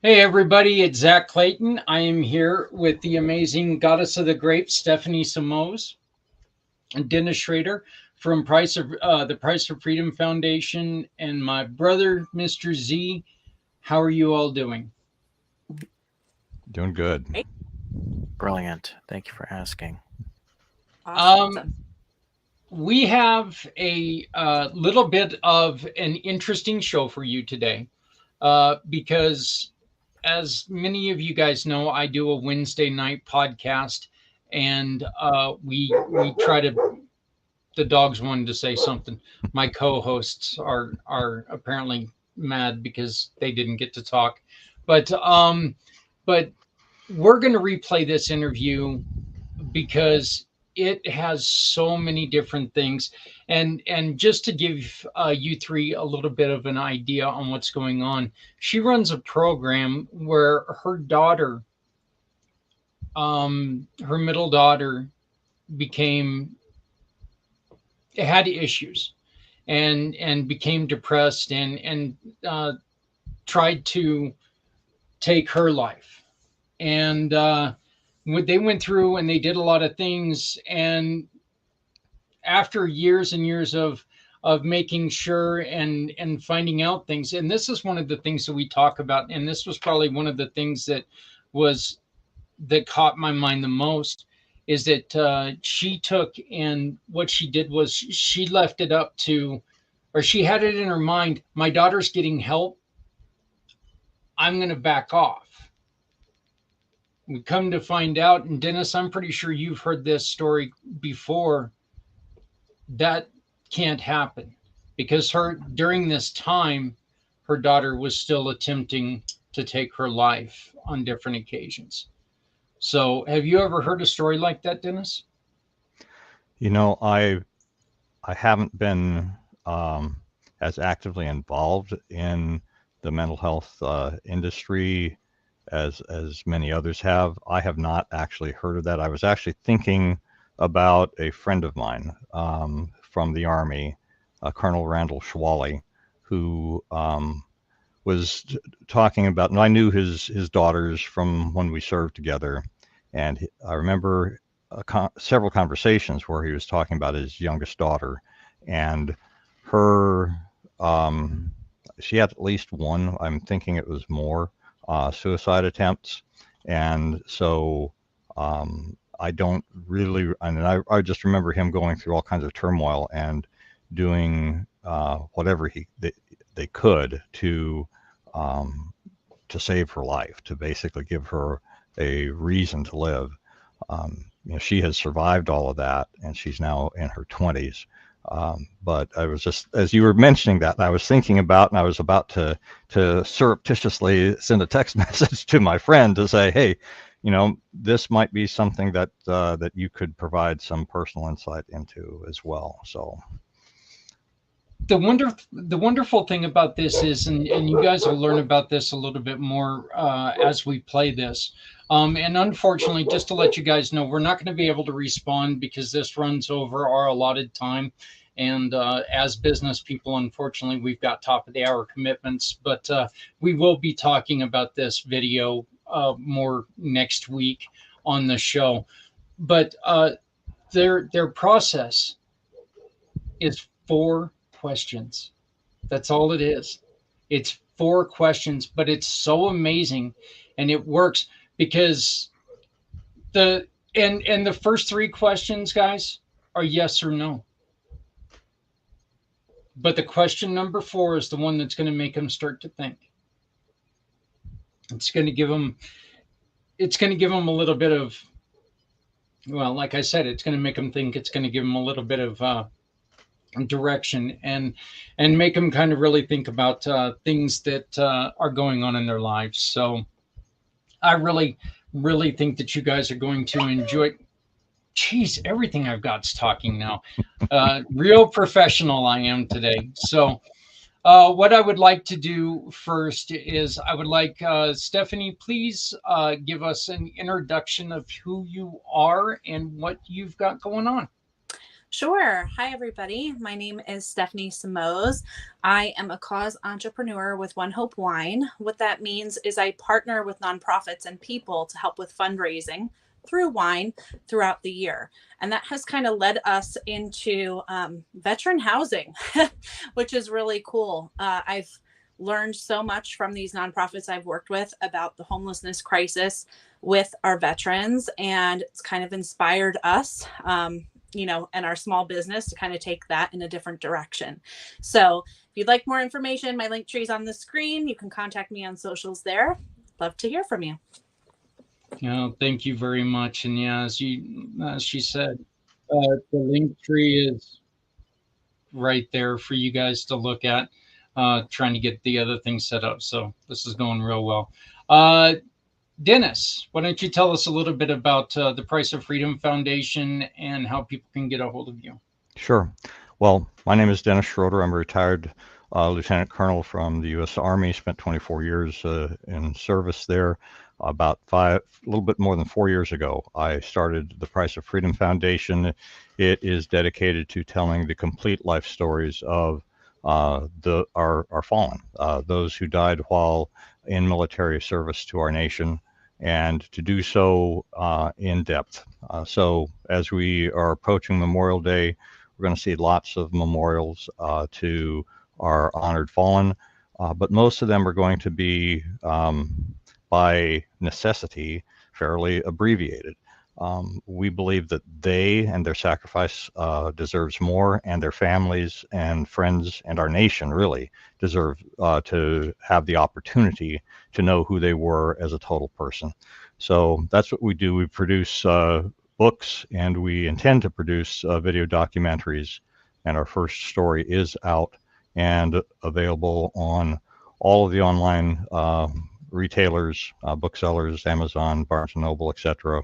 Hey everybody, it's Zach Clayton. I am here with the amazing goddess of the grapes, Stephanie Samos, and Dennis Schrader from the Price of Freedom Foundation, and my brother, Mr. Z. How are you all doing? Doing good. Brilliant. Thank you for asking. Um, we have a little bit of an interesting show for you today, because as many of you guys know, I do a Wednesday night podcast, and we try to. The dogs wanted to say something. My co-hosts are apparently mad because they didn't get to talk, but but we're going to replay this interview because it has so many different things, and just to give you three a little bit of an idea on what's going on, she runs a program where her middle daughter became had issues and became depressed and tried to take her life. And they went through and they did a lot of things. And after years and years of making sure and finding out things, and this is one of the things that we talk about, and this was probably one of the things was that caught my mind the most, is that she took, and what she did was she left it up to, or she had it in her mind, my daughter's getting help, I'm going to back off. We come to find out, and Dennis, I'm pretty sure you've heard this story before, that can't happen, because her during this time her daughter was still attempting to take her life on different occasions. So have you ever heard a story like that, Dennis? You know, I haven't been as actively involved in the mental health industry as many others have. I have not actually heard of that. I was actually thinking about a friend of mine from the Army, Colonel Randall Schwally, who was talking about, and I knew his daughters from when we served together, and I remember several conversations where he was talking about his youngest daughter, and her, she had at least one. I'm thinking it was more suicide attempts, and so I don't really. I mean, I just remember him going through all kinds of turmoil and doing whatever they could um, to save her life, to basically give her a reason to live. She has survived all of that, and she's now in her 20s. But I was just, as you were mentioning that, I was thinking about, and I was about to surreptitiously send a text message to my friend to say, hey, this might be something that you could provide some personal insight into as well. So The wonderful thing about this is, and you guys will learn about this a little bit more as we play this. And unfortunately, just to let you guys know, we're not going to be able to respond because this runs over our allotted time. And as business people, unfortunately, we've got top of the hour commitments. But we will be talking about this video more next week on the show. But their process is 4 questions. That's all it is. It's 4 questions, but it's so amazing, and it works because the and the first 3 questions, guys, are yes or no. But the question number 4 is the one that's going to make them start to think. It's going to give them a little bit of, well, like I said, it's going to make them think. It's going to give them a little bit of direction, and make them kind of really think about things that are going on in their lives. So I really think that you guys are going to enjoy. Geez, everything I've got's talking now. Real professional I am today. So what I would like to do first is I would like Stephanie, please give us an introduction of who you are and what you've got going on. Sure. Hi, everybody. My name is Stephanie Simoes. I am a cause entrepreneur with One Hope Wine. What that means is I partner with nonprofits and people to help with fundraising through wine throughout the year. And that has kind of led us into veteran housing, which is really cool. I've learned so much from these nonprofits I've worked with about the homelessness crisis with our veterans, and it's kind of inspired us. And our small business to kind of take that in a different direction. So if you'd like more information, my link tree is on the screen. You can contact me on socials there. Love to hear from you. Thank you very much. And yeah, as she said, the link tree is right there for you guys to look at, trying to get the other things set up. So this is going real well. Dennis, why don't you tell us a little bit about the Price of Freedom Foundation and how people can get a hold of you? Sure. Well, my name is Dennis Schroeder. I'm a retired lieutenant colonel from the U.S. Army. Spent 24 years in service there. About a little bit more than 4 years ago, I started the Price of Freedom Foundation. It is dedicated to telling the complete life stories of our fallen, those who died while in military service to our nation, and to do so in depth. So as we are approaching Memorial Day, we're going to see lots of memorials to our honored fallen, but most of them are going to be, by necessity, fairly abbreviated. We believe that they and their sacrifice deserves more, and their families and friends and our nation really deserve to have the opportunity to know who they were as a total person. So that's what we do. We produce books, and we intend to produce video documentaries, and our first story is out and available on all of the online retailers, booksellers, Amazon, Barnes & Noble, etc.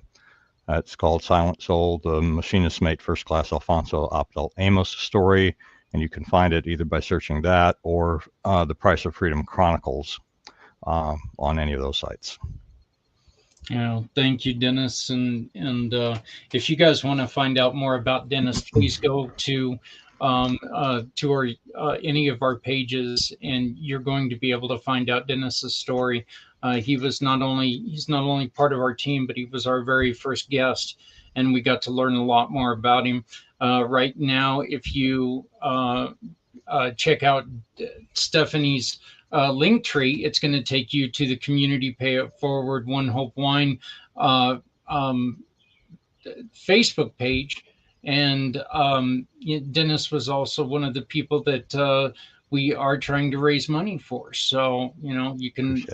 It's called Silent Soul, the Machinist Mate First Class Alfonso Abdel Amos story, and you can find it either by searching that or the Price of Freedom Chronicles on any of those sites. Thank you, Dennis. And if you guys want to find out more about Dennis, please go to our any of our pages, and you're going to be able to find out Dennis's story. He's not only part of our team, but he was our very first guest, and we got to learn a lot more about him. Right now, if you check out Stephanie's link tree, it's going to take you to the Community Pay It Forward One Hope Wine Facebook page. And Dennis was also one of the people that we are trying to raise money for. So, you can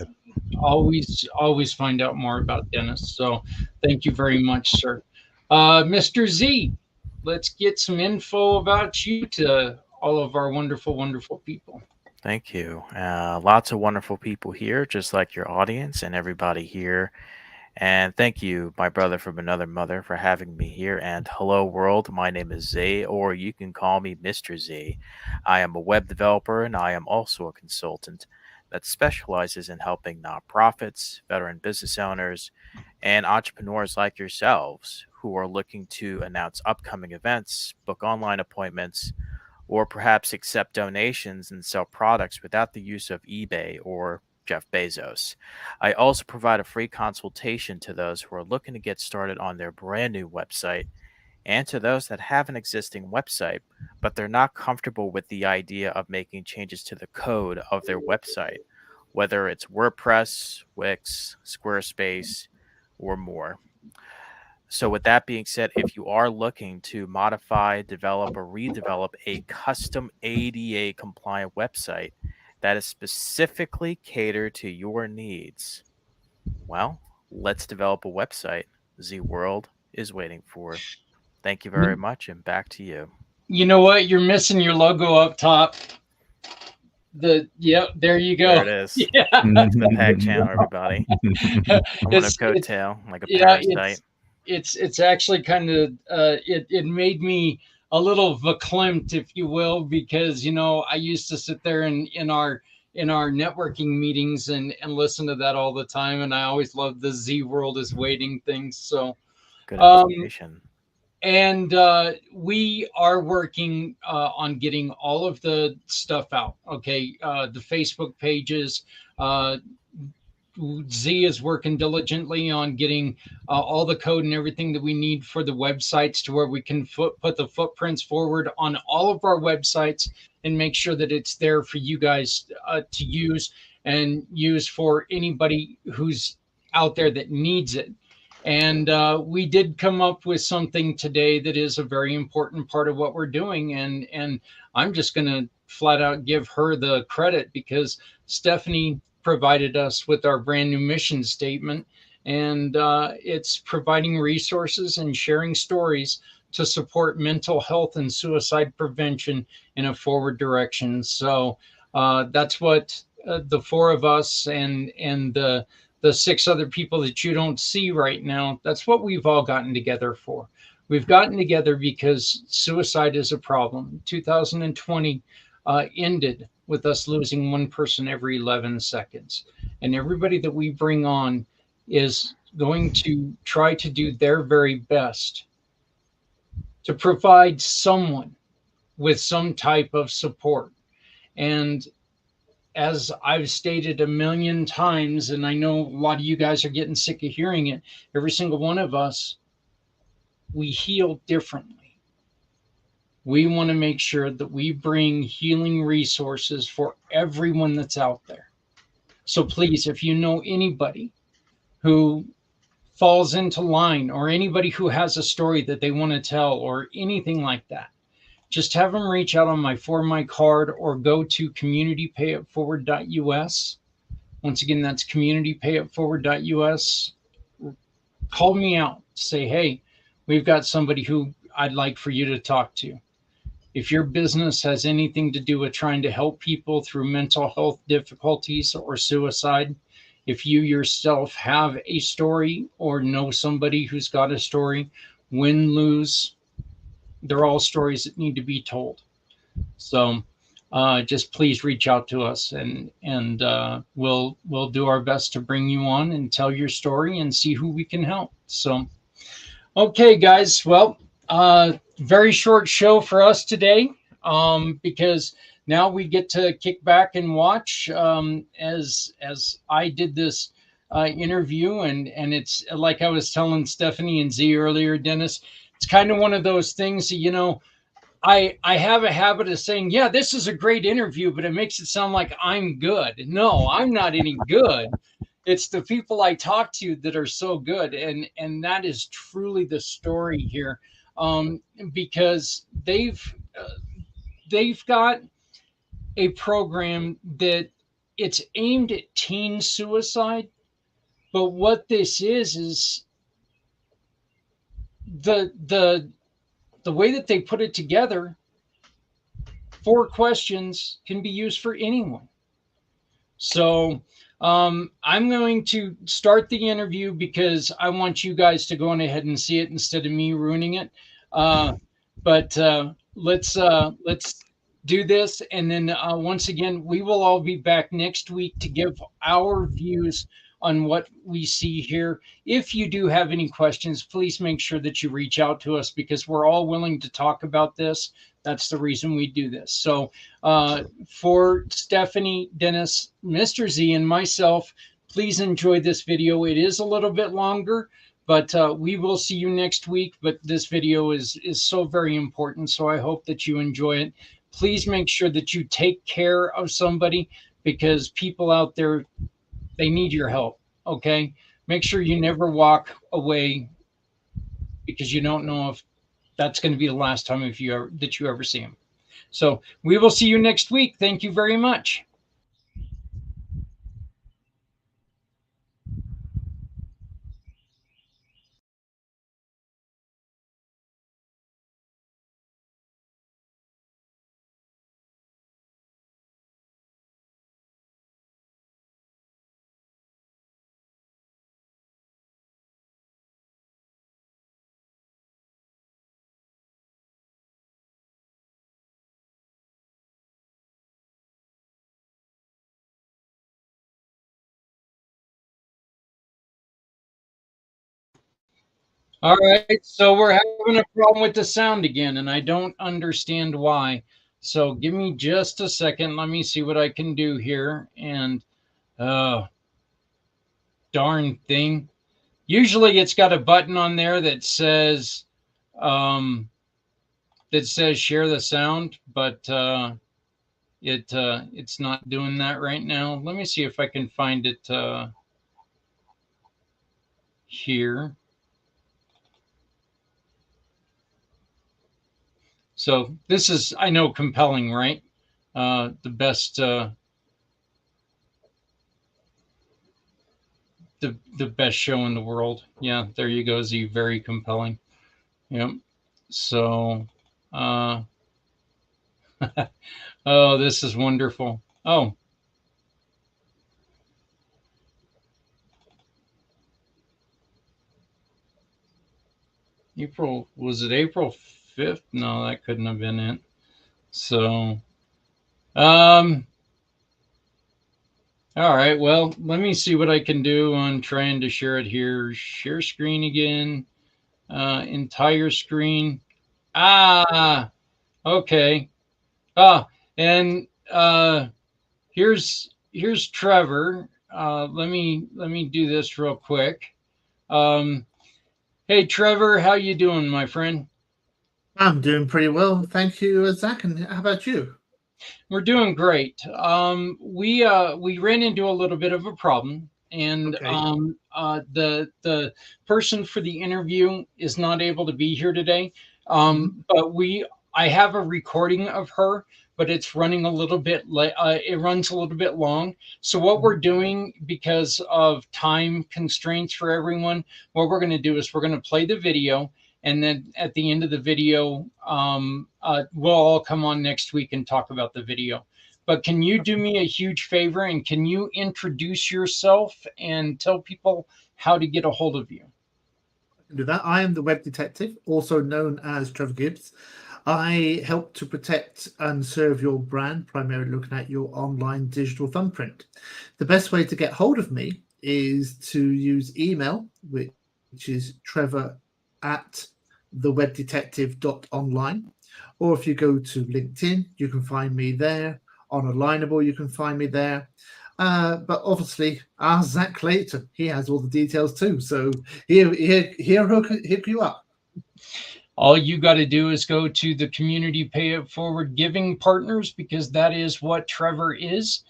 always find out more about Dennis. So thank you very much, sir. Mr. Z, let's get some info about you to all of our wonderful, wonderful people. Thank you. Lots of wonderful people here, just like your audience and everybody here. And thank you, my brother from another mother, for having me here. And hello, world. My name is Z, or you can call me Mr. Z. I am a web developer, and I am also a consultant that specializes in helping nonprofits, veteran business owners, and entrepreneurs like yourselves who are looking to announce upcoming events, book online appointments, or perhaps accept donations and sell products without the use of eBay or Jeff Bezos. I also provide a free consultation to those who are looking to get started on their brand new website, and to those that have an existing website, but they're not comfortable with the idea of making changes to the code of their website, whether it's WordPress, Wix, Squarespace, or more. So with that being said, if you are looking to modify, develop, or redevelop a custom ADA compliant website that is specifically catered to your needs, well, let's develop a website Z World is waiting for. Thank you very much, and back to you. You know what? You're missing your logo up top. There you go. There it is. Yeah. That's the Peg channel, everybody. I want a coattail, like a parasite. It's actually kind of it made me a little verklempt, if you will, because I used to sit there in our networking meetings and listen to that all the time, and I always loved the Z World is waiting things. So good information. And we are working on getting all of the stuff out. Okay, the Facebook pages. Uh, Z is working diligently on getting all the code and everything that we need for the websites to where we can put the footprints forward on all of our websites and make sure that it's there for you guys to use and use for anybody who's out there that needs it. And we did come up with something today that is a very important part of what we're doing. And I'm just going to flat out give her the credit because Stephanie provided us with our brand new mission statement, and it's providing resources and sharing stories to support mental health and suicide prevention in a forward direction. So that's what the four of us and the six other people that you don't see right now, that's what we've all gotten together for. We've gotten together because suicide is a problem. 2020 ended with us losing one person every 11 seconds. And everybody that we bring on is going to try to do their very best to provide someone with some type of support. And as I've stated a million times, and I know a lot of you guys are getting sick of hearing it, every single one of us, we heal differently. We want to make sure that we bring healing resources for everyone that's out there. So please, if you know anybody who falls into line or anybody who has a story that they want to tell or anything like that, just have them reach out on my For My card or go to communitypayitforward.us. Once again, that's communitypayitforward.us. Call me out. Say, hey, we've got somebody who I'd like for you to talk to. If your business has anything to do with trying to help people through mental health difficulties or suicide, if you yourself have a story or know somebody who's got a story, win, lose, they're all stories that need to be told. So just please reach out to us and we'll do our best to bring you on and tell your story and see who we can help. So, okay, guys. Well, very short show for us today because now we get to kick back and watch as I did this interview and it's like I was telling Stephanie and Z earlier, Dennis. It's kind of one of those things that, you know, I have a habit of saying, yeah, this is a great interview, but it makes it sound like I'm good. No, I'm not any good. It's the people I talk to that are so good. And that is truly the story here. Because they've got a program that it's aimed at teen suicide. But what this is the way that they put it together, 4 questions can be used for anyone. So I'm going to start the interview because I want you guys to go on ahead and see it instead of me ruining it. But let's do this, and then once again, we will all be back next week to give our views on what we see here. If you do have any questions, please make sure that you reach out to us because we're all willing to talk about this. That's the reason we do this. So for Stephanie, Dennis, Mr. Z, and myself, please enjoy this video. It is a little bit longer, but we will see you next week. But this video is so very important, so I hope that you enjoy it. Please make sure that you take care of somebody because people out there, they need your help, okay? Make sure you never walk away because you don't know if that's going to be the last time that you ever see them. So we will see you next week. Thank you very much. All right, so we're having a problem with the sound again, and I don't understand why. So give me just a second. Let me see what I can do here. And darn thing. Usually it's got a button on there um, that says share the sound, but it's not doing that right now. Let me see if I can find it here. So this is, I know, compelling, right? The best the best show in the world. Yeah, there you go, Z. Very compelling. Yep. So oh, this is wonderful. Oh, April, was it April 5th? No, that couldn't have been it. So um all right, well, let me see what I can do on trying to share it here. Share screen again. Entire screen. Ah, okay. Ah, and here's Trevor. Let me do this real quick. Um, hey Trevor, how you doing, my friend? I'm doing pretty well, thank you, Zach. And how about you? We're doing great. We ran into a little bit of a problem, and Okay. the person for the interview is not able to be here today. But I have a recording of her, but it's running a little bit it runs a little bit long. So what we're doing, because of time constraints for everyone, what we're going to do is we're going to play the video, and then at the end of the video, we'll all come on next week and talk about the video. But can you do me a huge favor, and can you introduce yourself and tell people how to get a hold of you? I can do that. I am the web detective, also known as Trevor Gibbs. I help to protect and serve your brand, primarily looking at your online digital thumbprint. The best way to get hold of me is to use email, which is trevor@thewebdetective.online. Or if you go to LinkedIn, you can find me there. On Alignable, you can find me there. But obviously, our Zach Clayton, he has all the details too. So he'll hook you up. All you got to do is go to the Community Pay It Forward Giving Partners, because that is what Trevor is.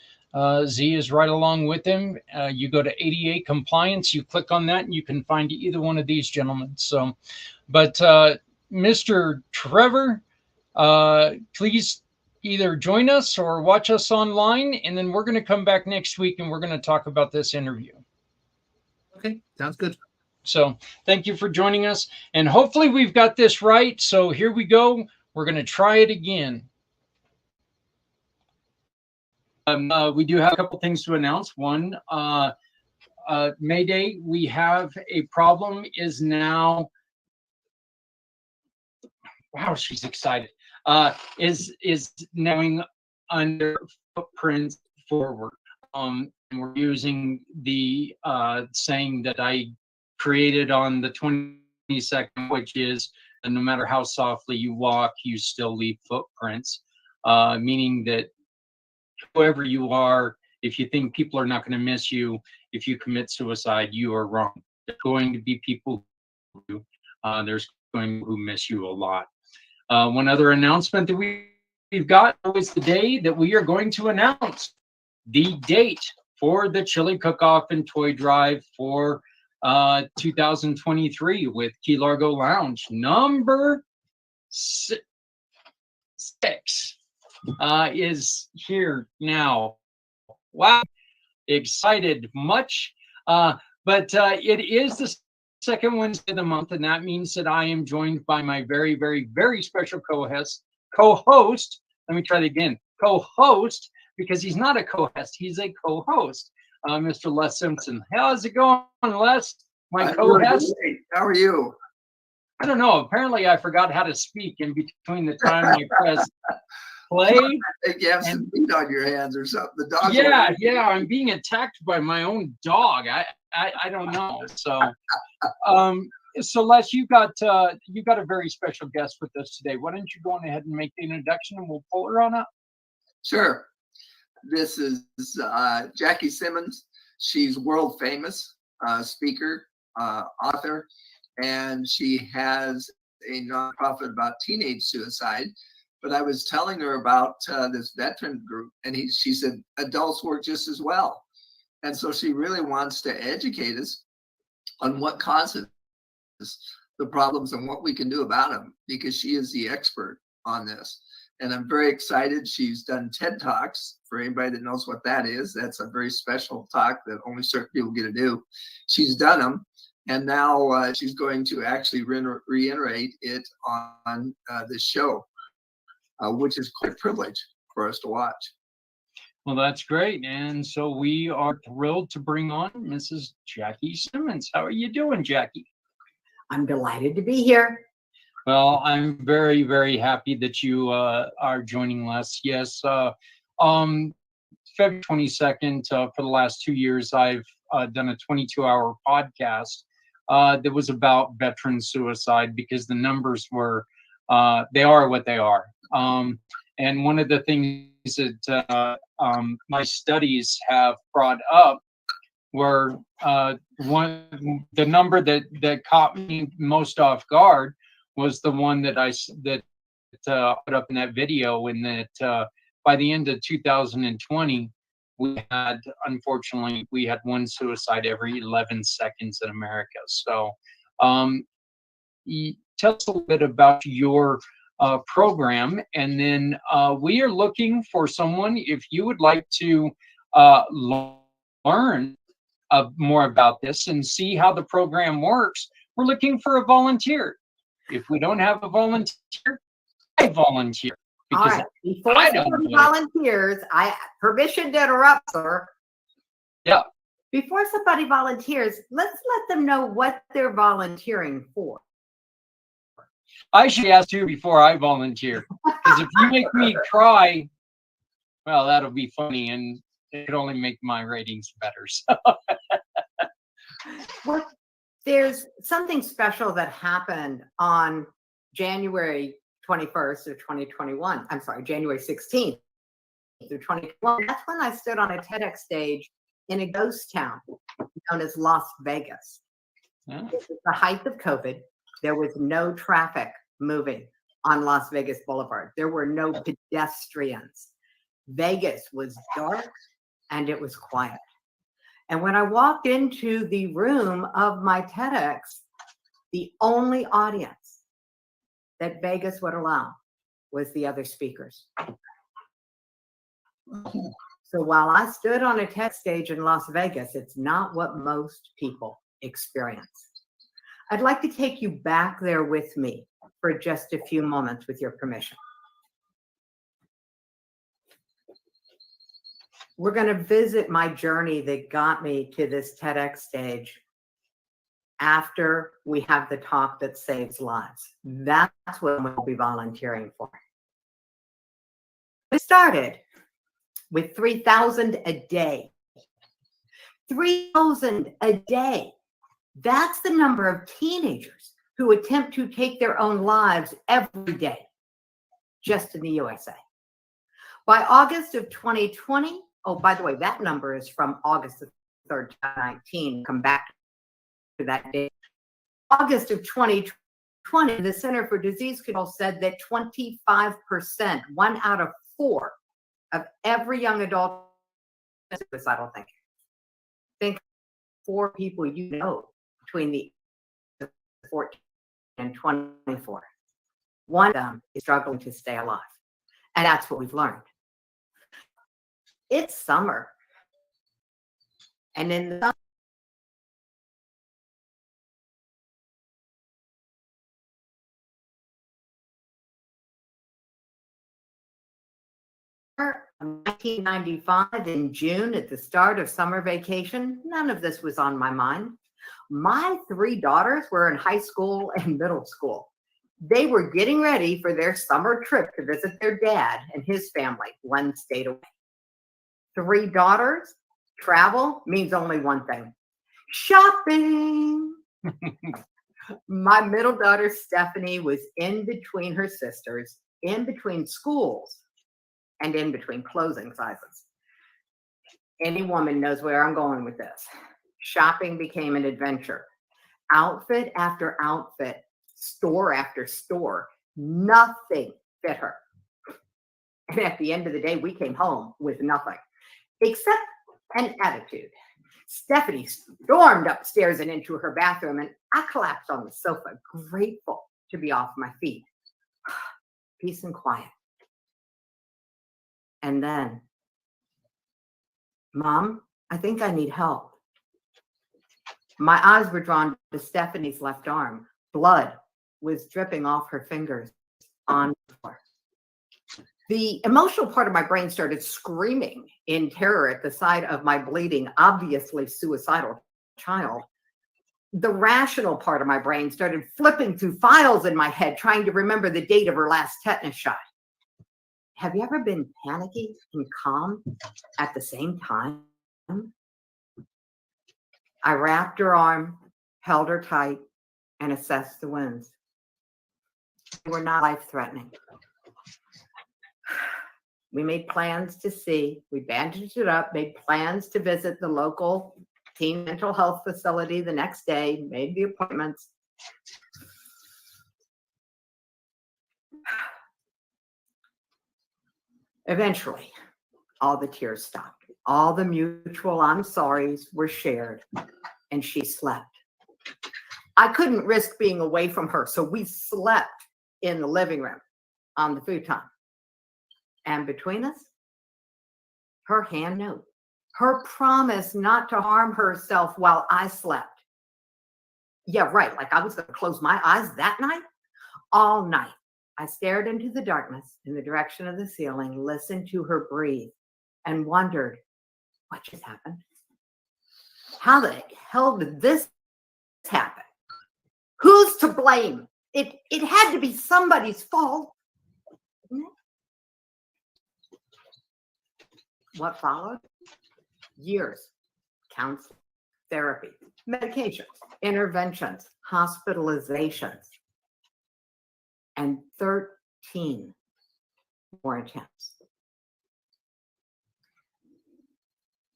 Z is right along with him. You go to ADA Compliance, you click on that, and you can find either one of these gentlemen. So, but Mr. Trevor, please either join us or watch us online, and then we're going to come back next week and we're going to talk about this interview. Okay, sounds good. So thank you for joining us, and hopefully we've got this right. So here we go. We're going to try it again. We do have a couple things to announce. One, Mayday, we have a problem is now. Wow, she's excited. Is now under Footprints Forward. And we're using the saying that I created on the 22nd, which is no matter how softly you walk, you still leave footprints, meaning that whoever you are, if you think people are not going to miss you, if you commit suicide, you are wrong. There's going to be people who there's going to miss you a lot. One other announcement that we've got is the day that we are going to announce the date for the Chili Cook-Off and Toy Drive for 2023 with Key Largo Lounge. Number 6 is here now. Wow, excited much. But it is the second Wednesday of the month, and that means that I am joined by my very, very, very special co-host. Let me try that again. Co-host, because he's not a co-host, he's a co-host. Mr. Les Simpson. How's it going, Les? My co-host. How are you? I don't know. Apparently, I forgot how to speak in between the time I press play. I think you have some meat on your hands or something. The dog. Yeah. I'm being attacked by my own dog. I don't know. So, so Les, you got a very special guest with us today. Why don't you go on ahead and make the introduction, and we'll pull her on up. Sure. This is Jackie Simmons. She's world famous speaker, author, and she has a nonprofit about teenage suicide. But I was telling her about this veteran group, and she said adults work just as well. And so she really wants to educate us on what causes the problems and what we can do about them, because she is the expert on this. And I'm very excited. She's done TED Talks. For anybody that knows what that is, that's a very special talk that only certain people get to do. She's done them. And now she's going to actually reiterate it on this show, which is quite a privilege for us to watch. Well, that's great. And so we are thrilled to bring on Mrs. Jackie Simmons. How are you doing, Jackie? I'm delighted to be here. Well, I'm very, very happy that you are joining us. Yes, February 22nd, for the last 2 years, I've done a 22-hour podcast that was about veteran suicide, because the numbers were, they are what they are. And one of the things that my studies have brought up were the number that caught me most off guard was the one that I put up in that video, and that by the end of 2020, unfortunately, we had one suicide every 11 seconds in America. So tell us a little bit about your program, and then we are looking for someone, if you would like to learn more about this and see how the program works. We're looking for a volunteer. If we don't have a volunteer, I volunteer. All right. Before somebody volunteers, permission to interrupt, sir. Yeah. Before somebody volunteers, let's let them know what they're volunteering for. I should ask you before I volunteer, because if you make me cry, well, that'll be funny, and it could only make my ratings better. So. Well, there's something special that happened on January 21st of 2021. I'm sorry, January 16th through 2021. That's when I stood on a TEDx stage in a ghost town known as Las Vegas. Yeah. It was the height of COVID. There was no traffic moving on Las Vegas Boulevard. There were no pedestrians. Vegas was dark and it was quiet. And when I walked into the room of my TEDx, the only audience that Vegas would allow was the other speakers. So while I stood on a TED stage in Las Vegas, it's not what most people experience. I'd like to take you back there with me for just a few moments, with your permission. We're going to visit my journey that got me to this TEDx stage after we have the talk that saves lives. That's what we'll be volunteering for. We started with 3,000 a day. 3,000 a day. That's the number of teenagers who attempt to take their own lives every day, just in the USA. By August of 2020, oh, by the way, that number is from August 3rd, 2019. Come back to that date. August of 2020, the Center for Disease Control said that 25%, 1 out of 4 of every young adult is suicidal thinking. Think 4 people you know between the 14 and 24. One of them is struggling to stay alive. And that's what we've learned. It's summer. And in the summer of 1995, in June, at the start of summer vacation, none of this was on my mind. My 3 daughters were in high school and middle school. They were getting ready for their summer trip to visit their dad and his family 1 state away. 3 daughters, travel means only one thing: shopping. My middle daughter, Stephanie, was in between her sisters, in between schools, and in between clothing sizes. Any woman knows where I'm going with this. Shopping became an adventure. Outfit after outfit, store after store, nothing fit her. And at the end of the day, we came home with nothing except an attitude. Stephanie stormed upstairs and into her bathroom, and I collapsed on the sofa, grateful to be off my feet. Peace and quiet. And then, Mom, I think I need help. My eyes were drawn to Stephanie's left arm. Blood was dripping off her fingers on the floor. The emotional part of my brain started screaming in terror at the sight of my bleeding, obviously suicidal child. The rational part of my brain started flipping through files in my head, trying to remember the date of her last tetanus shot. Have you ever been panicky and calm at the same time? I wrapped her arm, held her tight, and assessed the wounds. They were not life-threatening. We made plans to see, we bandaged it up, made plans to visit the local teen mental health facility the next day, made the appointments. Eventually, all the tears stopped. All the mutual I'm sorries were shared, and she slept. I couldn't risk being away from her, so we slept in the living room on the futon. And between us, her hand note, her promise not to harm herself while I slept. Yeah, right, like I was going to close my eyes that night? All night, I stared into the darkness in the direction of the ceiling, listened to her breathe, and wondered, what just happened? How the hell did this happen? Who's to blame? It had to be somebody's fault. What followed? Years, counseling, therapy, medications, interventions, hospitalizations, and 13 more attempts.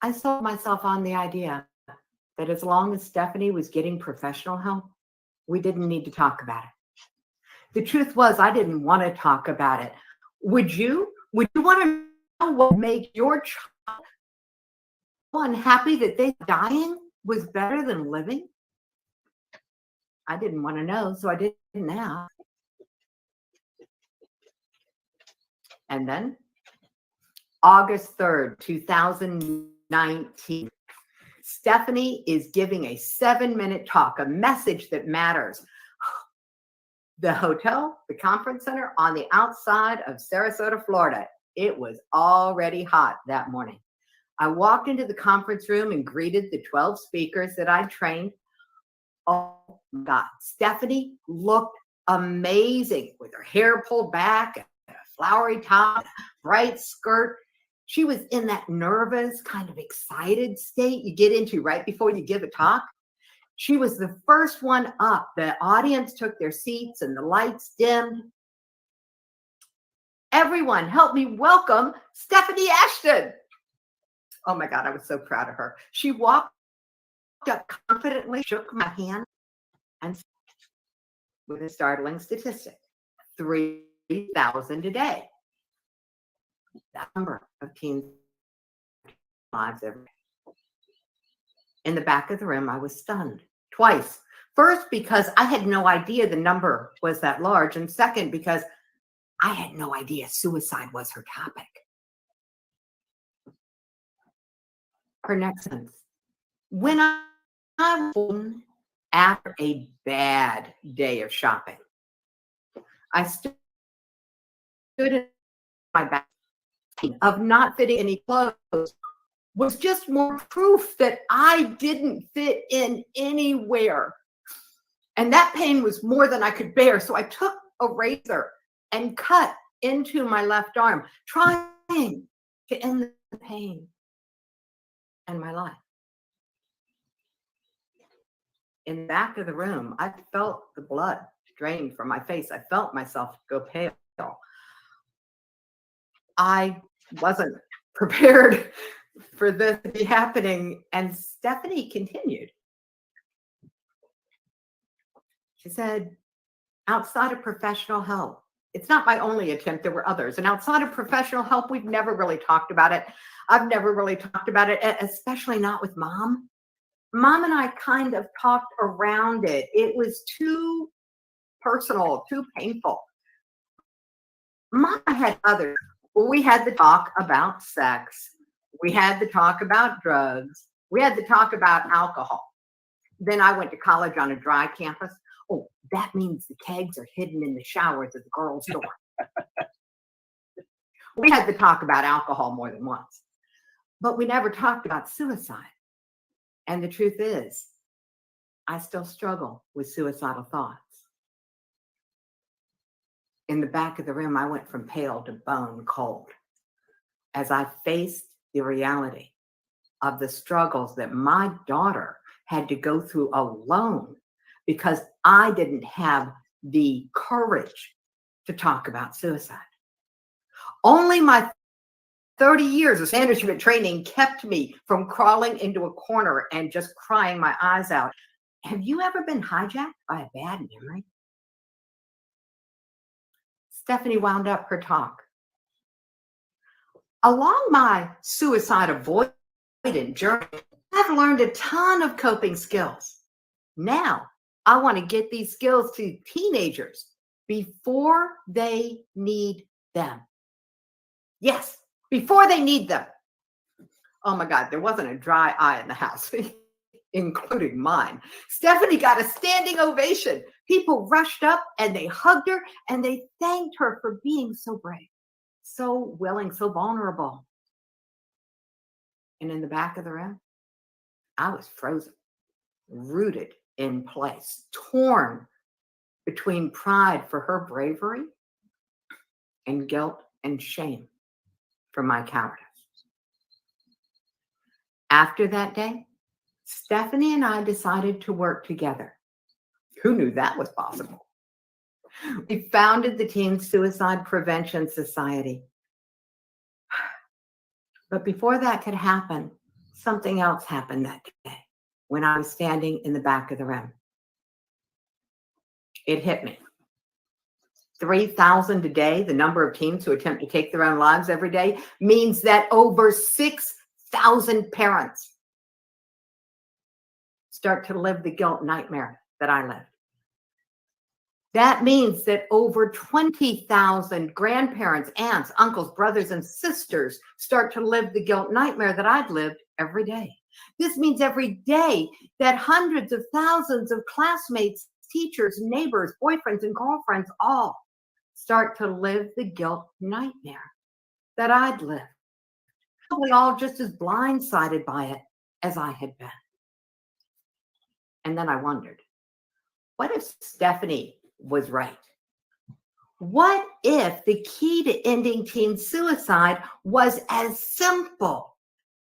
I sold myself on the idea that as long as Stephanie was getting professional help, we didn't need to talk about it. The truth was, I didn't want to talk about it. Would you? Would you want to know what made your child unhappy that they dying was better than living? I didn't want to know, so I didn't ask. And then, August 3rd, 2019, Stephanie is giving a 7-minute talk, a message that matters. The hotel, the conference center on the outside of Sarasota, Florida. It was already hot that morning. I walked into the conference room and greeted the 12 speakers that I trained. Oh my God, Stephanie looked amazing with her hair pulled back, and a flowery top, bright skirt. She was in that nervous, kind of excited state you get into right before you give a talk. She was the first one up. The audience took their seats and the lights dimmed. Everyone help me welcome Stephanie Ashton. Oh my God, I was so proud of her. She walked up confidently, shook my hand, and with a startling statistic, 3,000 a day. That number of teens lives every day. In the back of the room, I was stunned twice. First, because I had no idea the number was that large. And second, because I had no idea suicide was her topic. Her next sentence. When I was after a bad day of shopping, I stood in my back of not fitting any clothes was just more proof that I didn't fit in anywhere. And that pain was more than I could bear. So I took a razor and cut into my left arm, trying to end the pain and my life. in the back of the room, I felt the blood drain from my face. I felt myself go pale. I wasn't prepared for this to be happening. And Stephanie continued. She said, outside of professional help, it's not my only attempt. There were others. And outside of professional help, we've never really talked about it. I've never really talked about it, especially not with Mom. Mom and I kind of talked around it. It was too personal, too painful. Mom had others. Well, we had to talk about sex. We had to talk about drugs. We had to talk about alcohol. Then I went to college on a dry campus. Oh, that means the kegs are hidden in the showers at the girls' dorm. We had to talk about alcohol more than once. But we never talked about suicide. And the truth is, I still struggle with suicidal thoughts. In the back of the room, I went from pale to bone cold as I faced the reality of the struggles that my daughter had to go through alone because I didn't have the courage to talk about suicide. Only my 30 years of Sanders Unit training kept me from crawling into a corner and just crying my eyes out. Have you ever been hijacked by a bad memory? Stephanie wound up her talk. Along my suicide avoidant journey, I've learned a ton of coping skills. Now, I want to get these skills to teenagers before they need them. Yes, before they need them. Oh my God, there wasn't a dry eye in the house, including mine. Stephanie got a standing ovation. People rushed up and they hugged her and they thanked her for being so brave, so willing, so vulnerable. And in the back of the room, I was frozen, rooted in place, torn between pride for her bravery and guilt and shame for my cowardice. After that day, Stephanie and I decided to work together. Who knew that was possible? We founded the Teen Suicide Prevention Society. But before that could happen, something else happened that day when I was standing in the back of the room. It hit me. 3,000 a day, the number of teens who attempt to take their own lives every day, means that over 6,000 parents start to live the guilt nightmare that I lived. That means that over 20,000 grandparents, aunts, uncles, brothers, and sisters start to live the guilt nightmare that I've lived every day. This means every day that hundreds of thousands of classmates, teachers, neighbors, boyfriends, and girlfriends all start to live the guilt nightmare that I'd lived. Probably all just as blindsided by it as I had been. And then I wondered, what if Stephanie was right? What if the key to ending teen suicide was as simple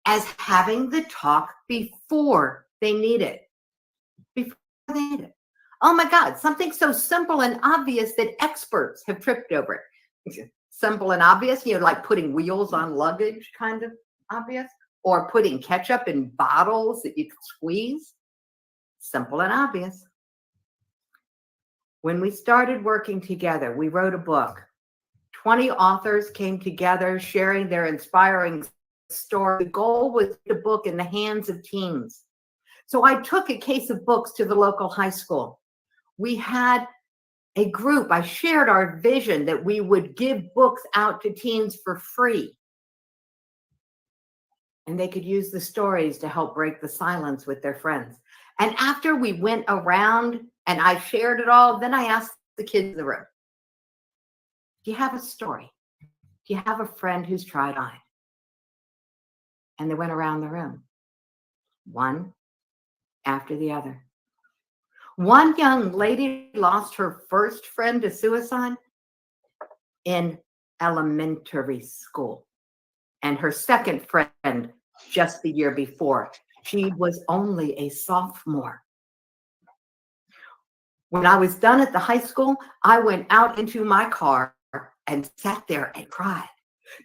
as having the talk before they need it? Before they need it. Oh my God, something so simple and obvious that experts have tripped over it. Simple and obvious, like putting wheels on luggage, kind of obvious, or putting ketchup in bottles that you can squeeze. Simple and obvious. When we started working together, we wrote a book. 20 authors came together sharing their inspiring story. The goal was the book in the hands of teens. So I took a case of books to the local high school. We had a group. I shared our vision that we would give books out to teens for free. And they could use the stories to help break the silence with their friends. And after we went around and I shared it all, then I asked the kids in the room, do you have a story? Do you have a friend who's tried-eyed? And they went around the room, one after the other. One young lady lost her first friend to suicide in elementary school, and her second friend just the year before. She was only a sophomore. When I was done at the high school, I went out into my car and sat there and cried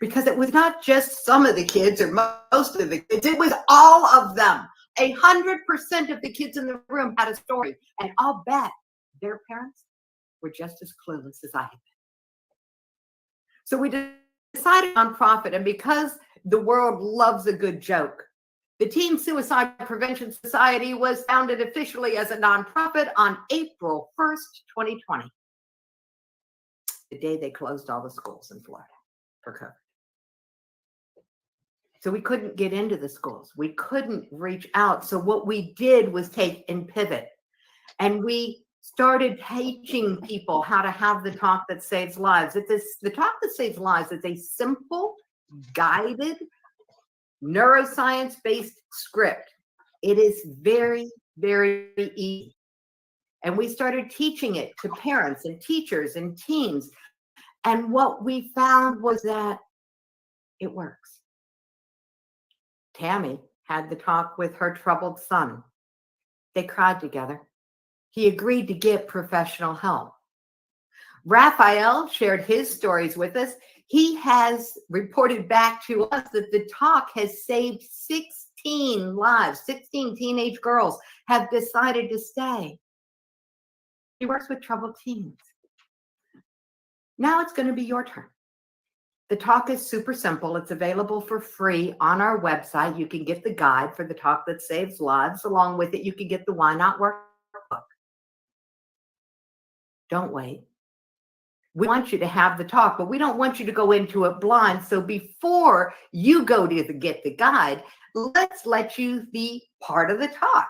because it was not just some of the kids or most of the kids, it was all of them. 100% of the kids in the room had a story, and I'll bet their parents were just as clueless as I had been. So we decided nonprofit, and because the world loves a good joke, the Teen Suicide Prevention Society was founded officially as a nonprofit on April 1st, 2020, the day they closed all the schools in Florida for COVID. So we couldn't get into the schools. We couldn't reach out. So what we did was take and pivot. And we started teaching people how to have the talk that saves lives. The talk that saves lives is a simple, guided, neuroscience-based script. It is very, very easy. And we started teaching it to parents and teachers and teens. And what we found was that it works. Tammy had the talk with her troubled son. They cried together. He agreed to get professional help. Raphael shared his stories with us. He has reported back to us that the talk has saved 16 lives. 16 teenage girls have decided to stay. He works with troubled teens. Now it's going to be your turn. The talk is super simple. It's available for free on our website. You can get the guide for the talk that saves lives. Along with it, you can get the Why Not workbook. Don't wait. We want you to have the talk, but we don't want you to go into it blind. So before you go to get the guide, let's let you be part of the talk.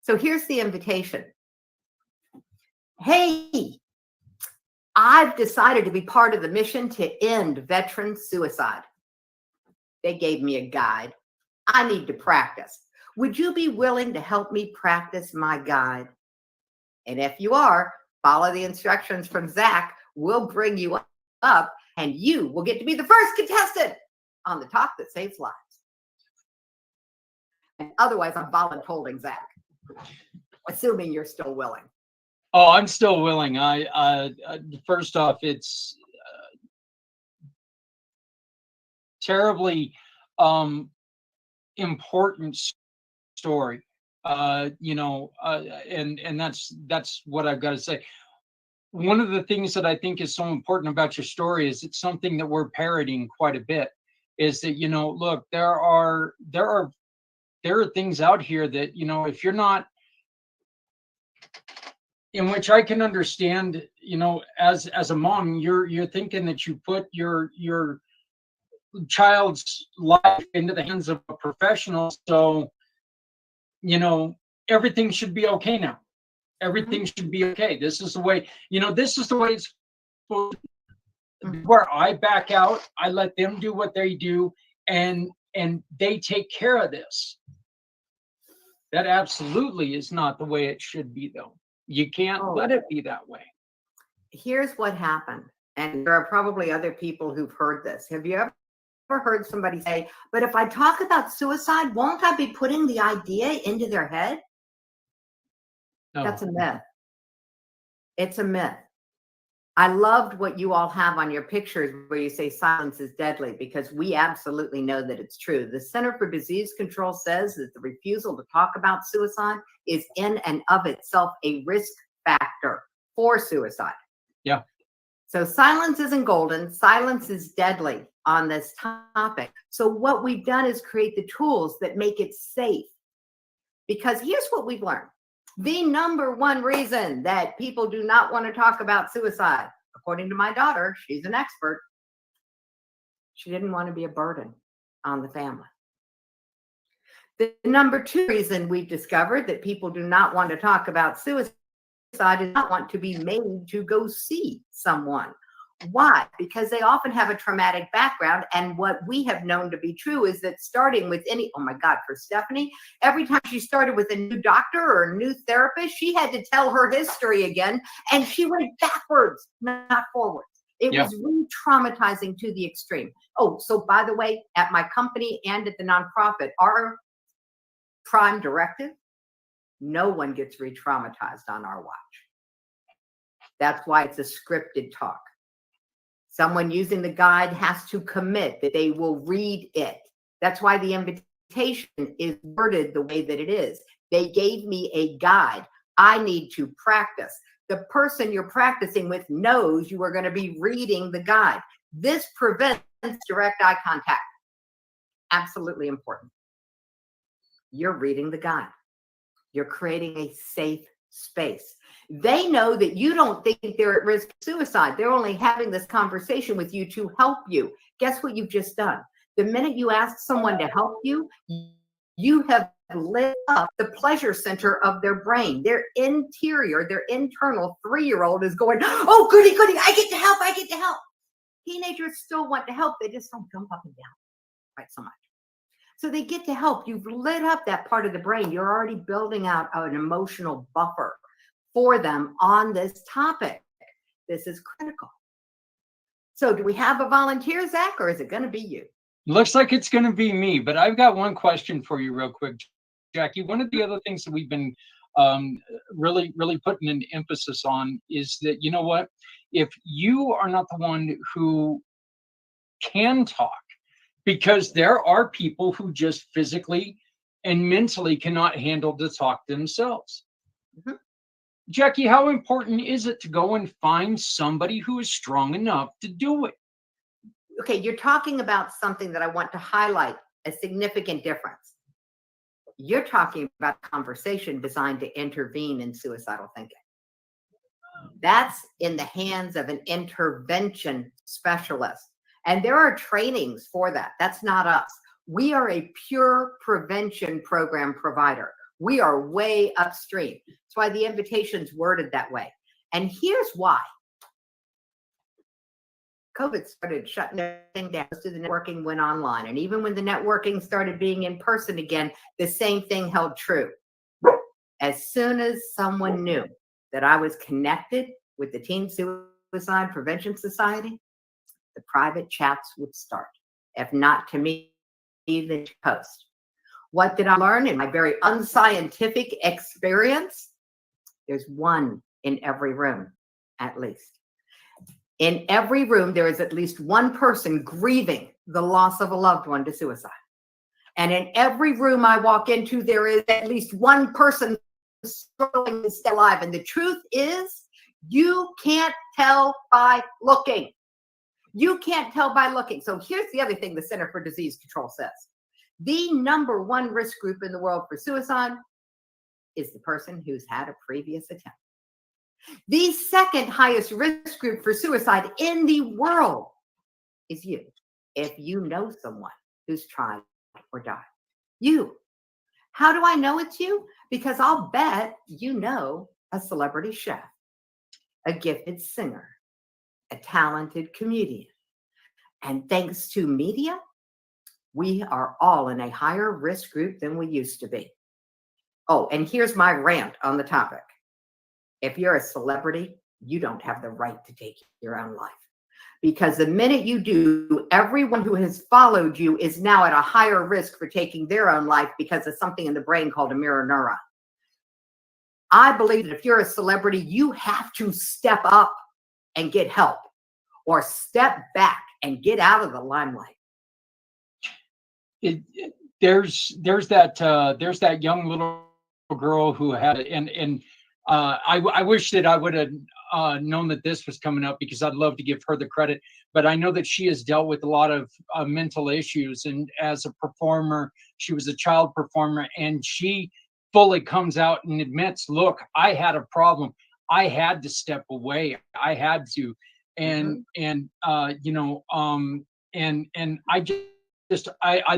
So here's the invitation. Hey, I've decided to be part of the mission to end veteran suicide. They gave me a guide. I need to practice. Would you be willing to help me practice my guide? And if you are, follow the instructions from Zach. We'll bring you up and you will get to be the first contestant on the talk that saves lives. And otherwise, I'm volunteering Zach, assuming you're still willing. Oh, I'm still willing. First off, it's terribly important story. And that's what I've got to say. One of the things that I think is so important about your story is it's something that we're parroting quite a bit. Is that look, there are things out here that if you're not, in which I can understand, as a mom, you're thinking that you put your child's life into the hands of a professional, so everything should be okay now. Everything should be okay. This is the way, this is the way it's supposed to be. Where I back out, I let them do what they do, and they take care of this. That absolutely is not the way it should be, though. You can't let it be that way. Here's what happened. And there are probably other people who've heard this. Have you ever heard somebody say, but if I talk about suicide, won't I be putting the idea into their head? No. That's a myth. It's a myth. I loved what you all have on your pictures where you say silence is deadly, because we absolutely know that it's true. The Center for Disease Control says that the refusal to talk about suicide is in and of itself a risk factor for suicide. Yeah. So silence isn't golden. Silence is deadly on this topic. So what we've done is create the tools that make it safe. Because here's what we've learned. The number one reason that people do not want to talk about suicide, according to my daughter, she's an expert, she didn't want to be a burden on the family. The number two reason we've discovered that people do not want to talk about suicide is not want to be made to go see someone. Why? Because they often have a traumatic background. And what we have known to be true is that starting with oh my God, for Stephanie, every time she started with a new doctor or a new therapist, she had to tell her history again. And she went backwards, not forwards. It was re-traumatizing to the extreme. Oh, so by the way, at my company and at the nonprofit, our prime directive, no one gets re-traumatized on our watch. That's why it's a scripted talk. Someone using the guide has to commit that they will read it. That's why the invitation is worded the way that it is. They gave me a guide. I need to practice. The person you're practicing with knows you are going to be reading the guide. This prevents direct eye contact. Absolutely important. You're reading the guide. You're creating a safe space. They know that you don't think they're at risk of suicide. They're only having this conversation with you to help you. Guess what you've just done? The minute you ask someone to help you, you have lit up the pleasure center of their brain. Their interior, their internal 3-year-old is going, oh, goody, goody, I get to help, I get to help. Teenagers still want to help. They just don't jump up and down quite so much. So they get to help. You've lit up that part of the brain. You're already building out an emotional buffer for them on this topic. This is critical. So do we have a volunteer, Zach, or is it going to be you? Looks like it's going to be me, but I've got one question for you real quick, Jackie. One of the other things that we've been really putting an emphasis on is that, you know what, if you are not the one who can talk, because there are people who just physically and mentally cannot handle the talk themselves. Mm-hmm. Jackie, how important is it to go and find somebody who is strong enough to do it? Okay, you're talking about something that I want to highlight, a significant difference. You're talking about a conversation designed to intervene in suicidal thinking. That's in the hands of an intervention specialist. And there are trainings for that. That's not us. We are a pure prevention program provider. We are way upstream. That's why the invitation's worded that way. And here's why. COVID started shutting everything down. Most of the networking went online. And even when the networking started being in person again, the same thing held true. As soon as someone knew that I was connected with the Teen Suicide Prevention Society, the private chats would start. If not to me, then to post. What did I learn in my very unscientific experience? There's one in every room, at least. In every room, there is at least one person grieving the loss of a loved one to suicide. And in every room I walk into, there is at least one person struggling to stay alive. And the truth is, you can't tell by looking. You can't tell by looking. So here's the other thing the Center for Disease Control says. The number one risk group in the world for suicide is the person who's had a previous attempt. The second highest risk group for suicide in the world is you. If you know someone who's tried or died. You. How do I know it's you? Because I'll bet you know a celebrity chef, a gifted singer, a talented comedian. And thanks to media, we are all in a higher risk group than we used to be. Oh, and here's my rant on the topic. If you're a celebrity, you don't have the right to take your own life. Because the minute you do, everyone who has followed you is now at a higher risk for taking their own life because of something in the brain called a mirror neuron. I believe that if you're a celebrity, you have to step up and get help, or step back and get out of the limelight. There's that young little girl who had it, and I wish that I would have known that this was coming up, because I'd love to give her the credit. But I know that she has dealt with a lot of mental issues, and as a performer, she was a child performer, and she fully comes out and admits, "Look, I had a problem. I had to step away. I had to," and I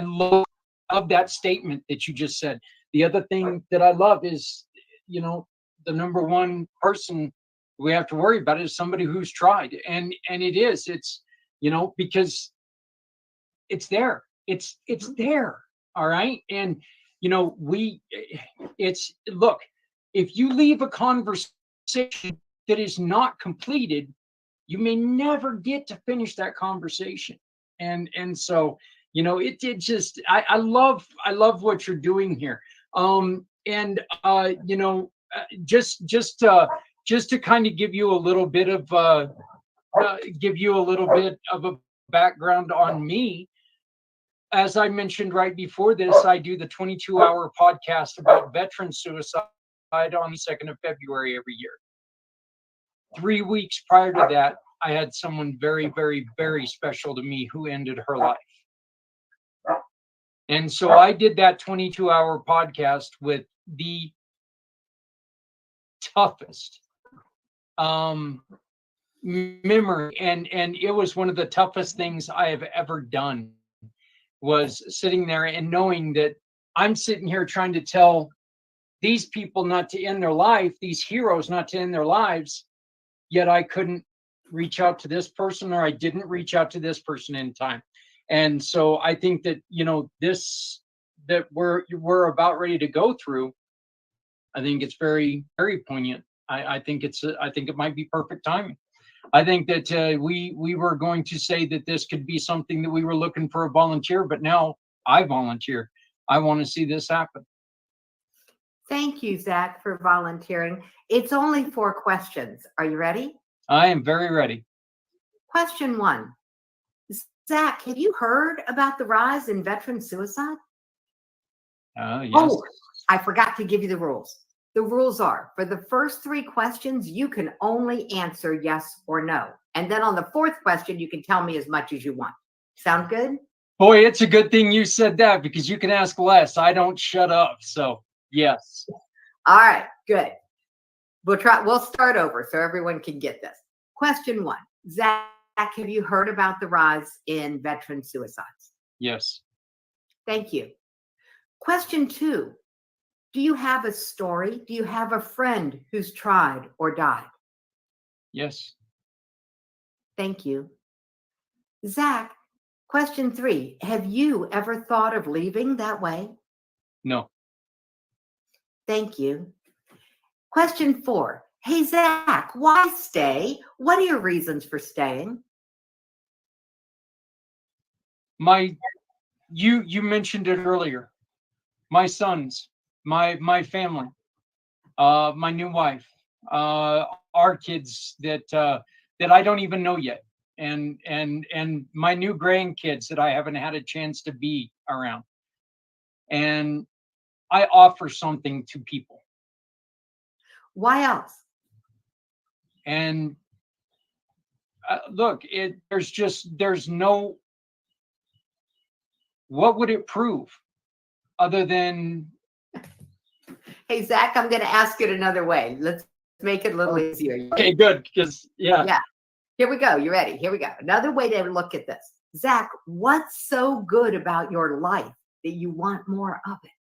love that statement that you just said. The other thing that I love is, the number one person we have to worry about is somebody who's tried, and it's because it's there. It's there. All right. And look, if you leave a conversation that is not completed, you may never get to finish that conversation. And so, I love what you're doing here. just to kind of give you a little bit of a background on me. As I mentioned right before this, I do the 22-hour podcast about veteran suicide on the 2nd of February every year. 3 weeks prior to that, I had someone very, very, very special to me who ended her life. And so I did that 22-hour podcast with the toughest memory. And it was one of the toughest things I have ever done, was sitting there and knowing that I'm sitting here trying to tell these people not to end their life, these heroes not to end their lives, yet I couldn't reach out to this person, or I didn't reach out to this person in time. And so I think that, this that we're about ready to go through, I think it's very, very poignant. I think it might be perfect timing. I think that we were going to say that this could be something that we were looking for a volunteer, but now I volunteer. I want to see this happen. Thank you, Zach, for volunteering. It's only 4 questions. Are you ready? I am very ready. Question 1. Zach, have you heard about the rise in veteran suicide? Yes. Oh, I forgot to give you the rules. The rules are, for the first 3 questions, you can only answer yes or no. And then on the 4th question, you can tell me as much as you want. Sound good? Boy, it's a good thing you said that, because you can ask less. I don't shut up. So yes. All right, good. We'll start over so everyone can get this. Question 1. Zach, have you heard about the rise in veteran suicides? Yes. Thank you. Question 2. Do you have a story? Do you have a friend who's tried or died? Yes. Thank you. Zach, question 3. Have you ever thought of leaving that way? No. Thank you. Question 4. Hey, Zach, why stay? What are your reasons for staying? You mentioned it earlier. My sons, my family, my new wife, our kids that I don't even know yet, and my new grandkids that I haven't had a chance to be around. And I offer something to people. Why else? And look, there's no, what would it prove other than, Hey, Zach, I'm going to ask it another way. Let's make it a little easier. okay, good, because yeah. Here we go. You ready? Here we go. Another way to look at this. Zach, what's so good about your life that you want more of it?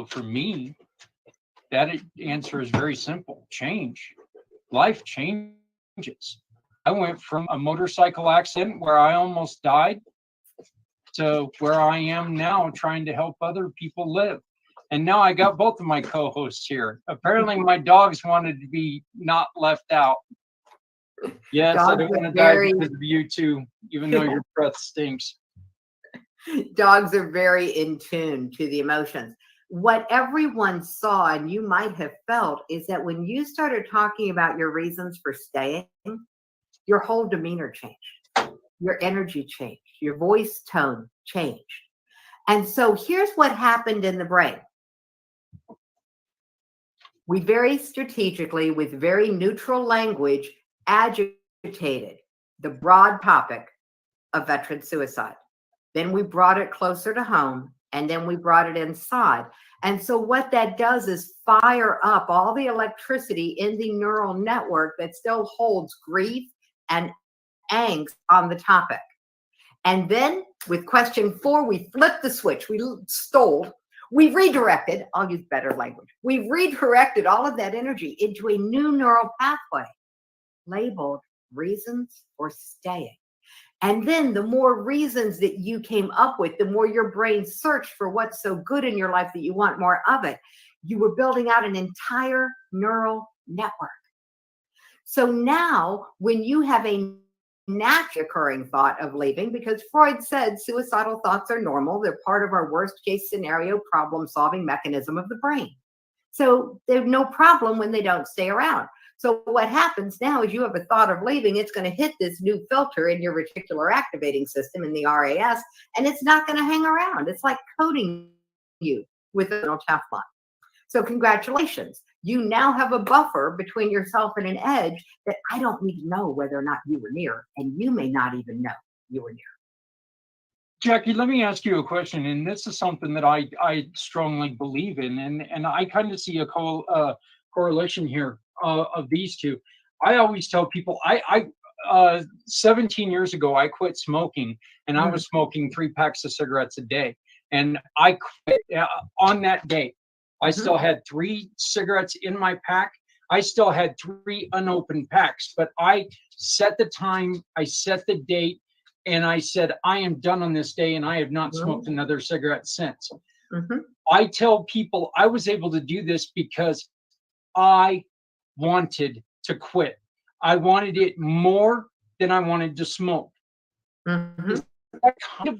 For me, that answer is very simple. Change. Life changes. I went from a motorcycle accident where I almost died to where I am now, trying to help other people live. And now I got both of my co-hosts here. Apparently my dogs wanted to be not left out. Yes, I don't want to die because of you too, even though your breath stinks. Dogs are very in tune to the emotions. What everyone saw, and you might have felt, is that when you started talking about your reasons for staying, your whole demeanor changed. Your energy changed. Your voice tone changed. And so here's what happened in the brain. We very strategically, with very neutral language, agitated the broad topic of veteran suicide. Then we brought it closer to home, and then we brought it inside. And so what that does is fire up all the electricity in the neural network that still holds grief and angst on the topic. And then with question 4, we flipped the switch. We redirected, I'll use better language. We redirected all of that energy into a new neural pathway labeled reasons for staying. And then the more reasons that you came up with, the more your brain searched for what's so good in your life that you want more of it. You were building out an entire neural network. So now when you have a naturally occurring thought of leaving, because Freud said suicidal thoughts are normal, they're part of our worst case scenario problem solving mechanism of the brain. So there's no problem when they don't stay around. So what happens now is you have a thought of leaving, it's going to hit this new filter in your reticular activating system in the RAS, and it's not going to hang around. It's like coating you with a Teflon. So congratulations. You now have a buffer between yourself and an edge that I don't need to know whether or not you were near, and you may not even know you were near. Jackie, let me ask you a question, and this is something that I strongly believe in, and I kind of see a correlation here of these two. I always tell people, 17 years ago, I quit smoking, and I was smoking 3 packs of cigarettes a day, and I quit on that day. I still had 3 cigarettes in my pack. I still had 3 unopened packs, but I set the time, I set the date, and I said, I am done on this day, and I have not smoked another cigarette since. I tell people I was able to do this because I wanted to quit. I wanted it more than I wanted to smoke. Is that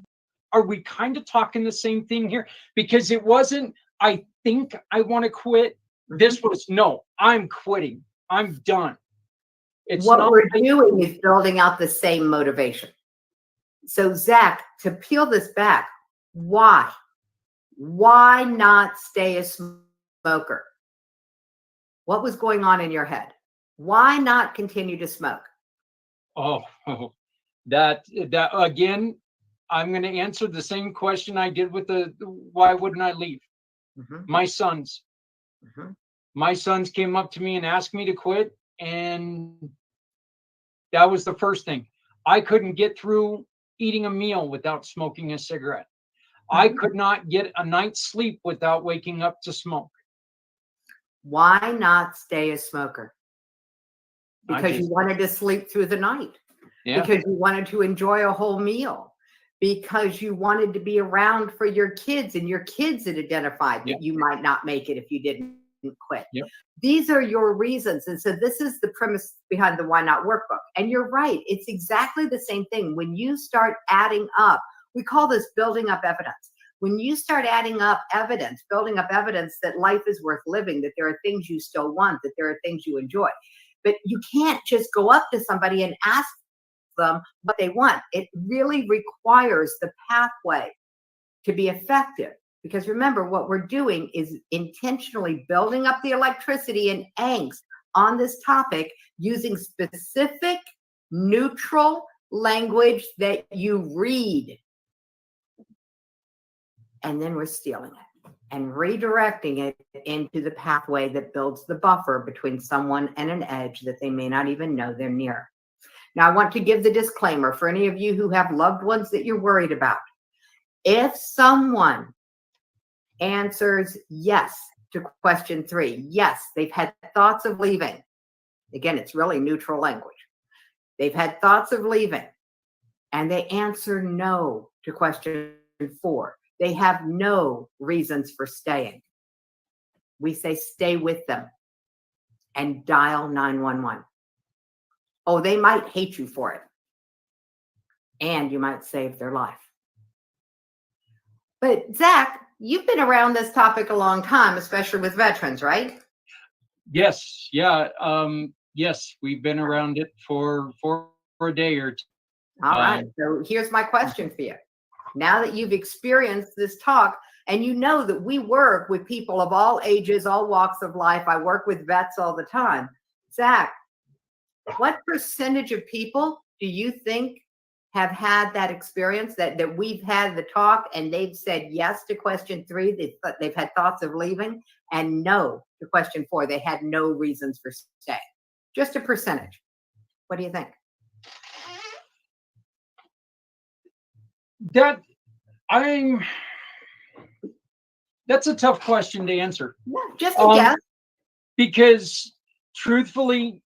are we kind of talking the same thing here? Because it wasn't, I think I want to quit. This was, no, I'm quitting. I'm done. It's what not we're doing is building out the same motivation. So Zach, to peel this back, why? Why not stay a smoker? What was going on in your head? Why not continue to smoke? Oh, that again, I'm going to answer the same question I did with the why wouldn't I leave? My sons. My sons came up to me and asked me to quit, and that was the first thing. I couldn't get through eating a meal without smoking a cigarette. I could not get a night's sleep without waking up to smoke. Why not stay a smoker? Because you wanted to sleep through the night. Yeah. Because you wanted to enjoy a whole meal. Because you wanted to be around for your kids, and your kids had identified that you might not make it if you didn't quit. Yep. These are your reasons. And so this is the premise behind the Why Not Workbook. And you're right. It's exactly the same thing. When you start adding up, we call this building up evidence. When you start adding up evidence, building up evidence that life is worth living, that there are things you still want, that there are things you enjoy. But you can't just go up to somebody and ask them what they want. It really requires the pathway to be effective. Because remember, what we're doing is intentionally building up the electricity and angst on this topic using specific, neutral language that you read. And then we're stealing it and redirecting it into the pathway that builds the buffer between someone and an edge that they may not even know they're near. Now, I want to give the disclaimer for any of you who have loved ones that you're worried about. If someone answers yes to question 3, yes, they've had thoughts of leaving. Again, it's really neutral language. They've had thoughts of leaving, and they answer no to question 4. They have no reasons for staying. We say stay with them and dial 911. Oh, they might hate you for it. And you might save their life. But Zach, you've been around this topic a long time, especially with veterans, right? Yes. Yeah. Yes, we've been around it for a day or two. All right. So here's my question for you. Now that you've experienced this talk, and you know that we work with people of all ages, all walks of life. I work with vets all the time. Zach, what percentage of people do you think have had that experience that we've had the talk and they've said yes to question 3, they've had thoughts of leaving, and no to question 4, they had no reasons for staying? Just a percentage. What do you think? That's a tough question to answer. Yeah, just a guess. Because truthfully,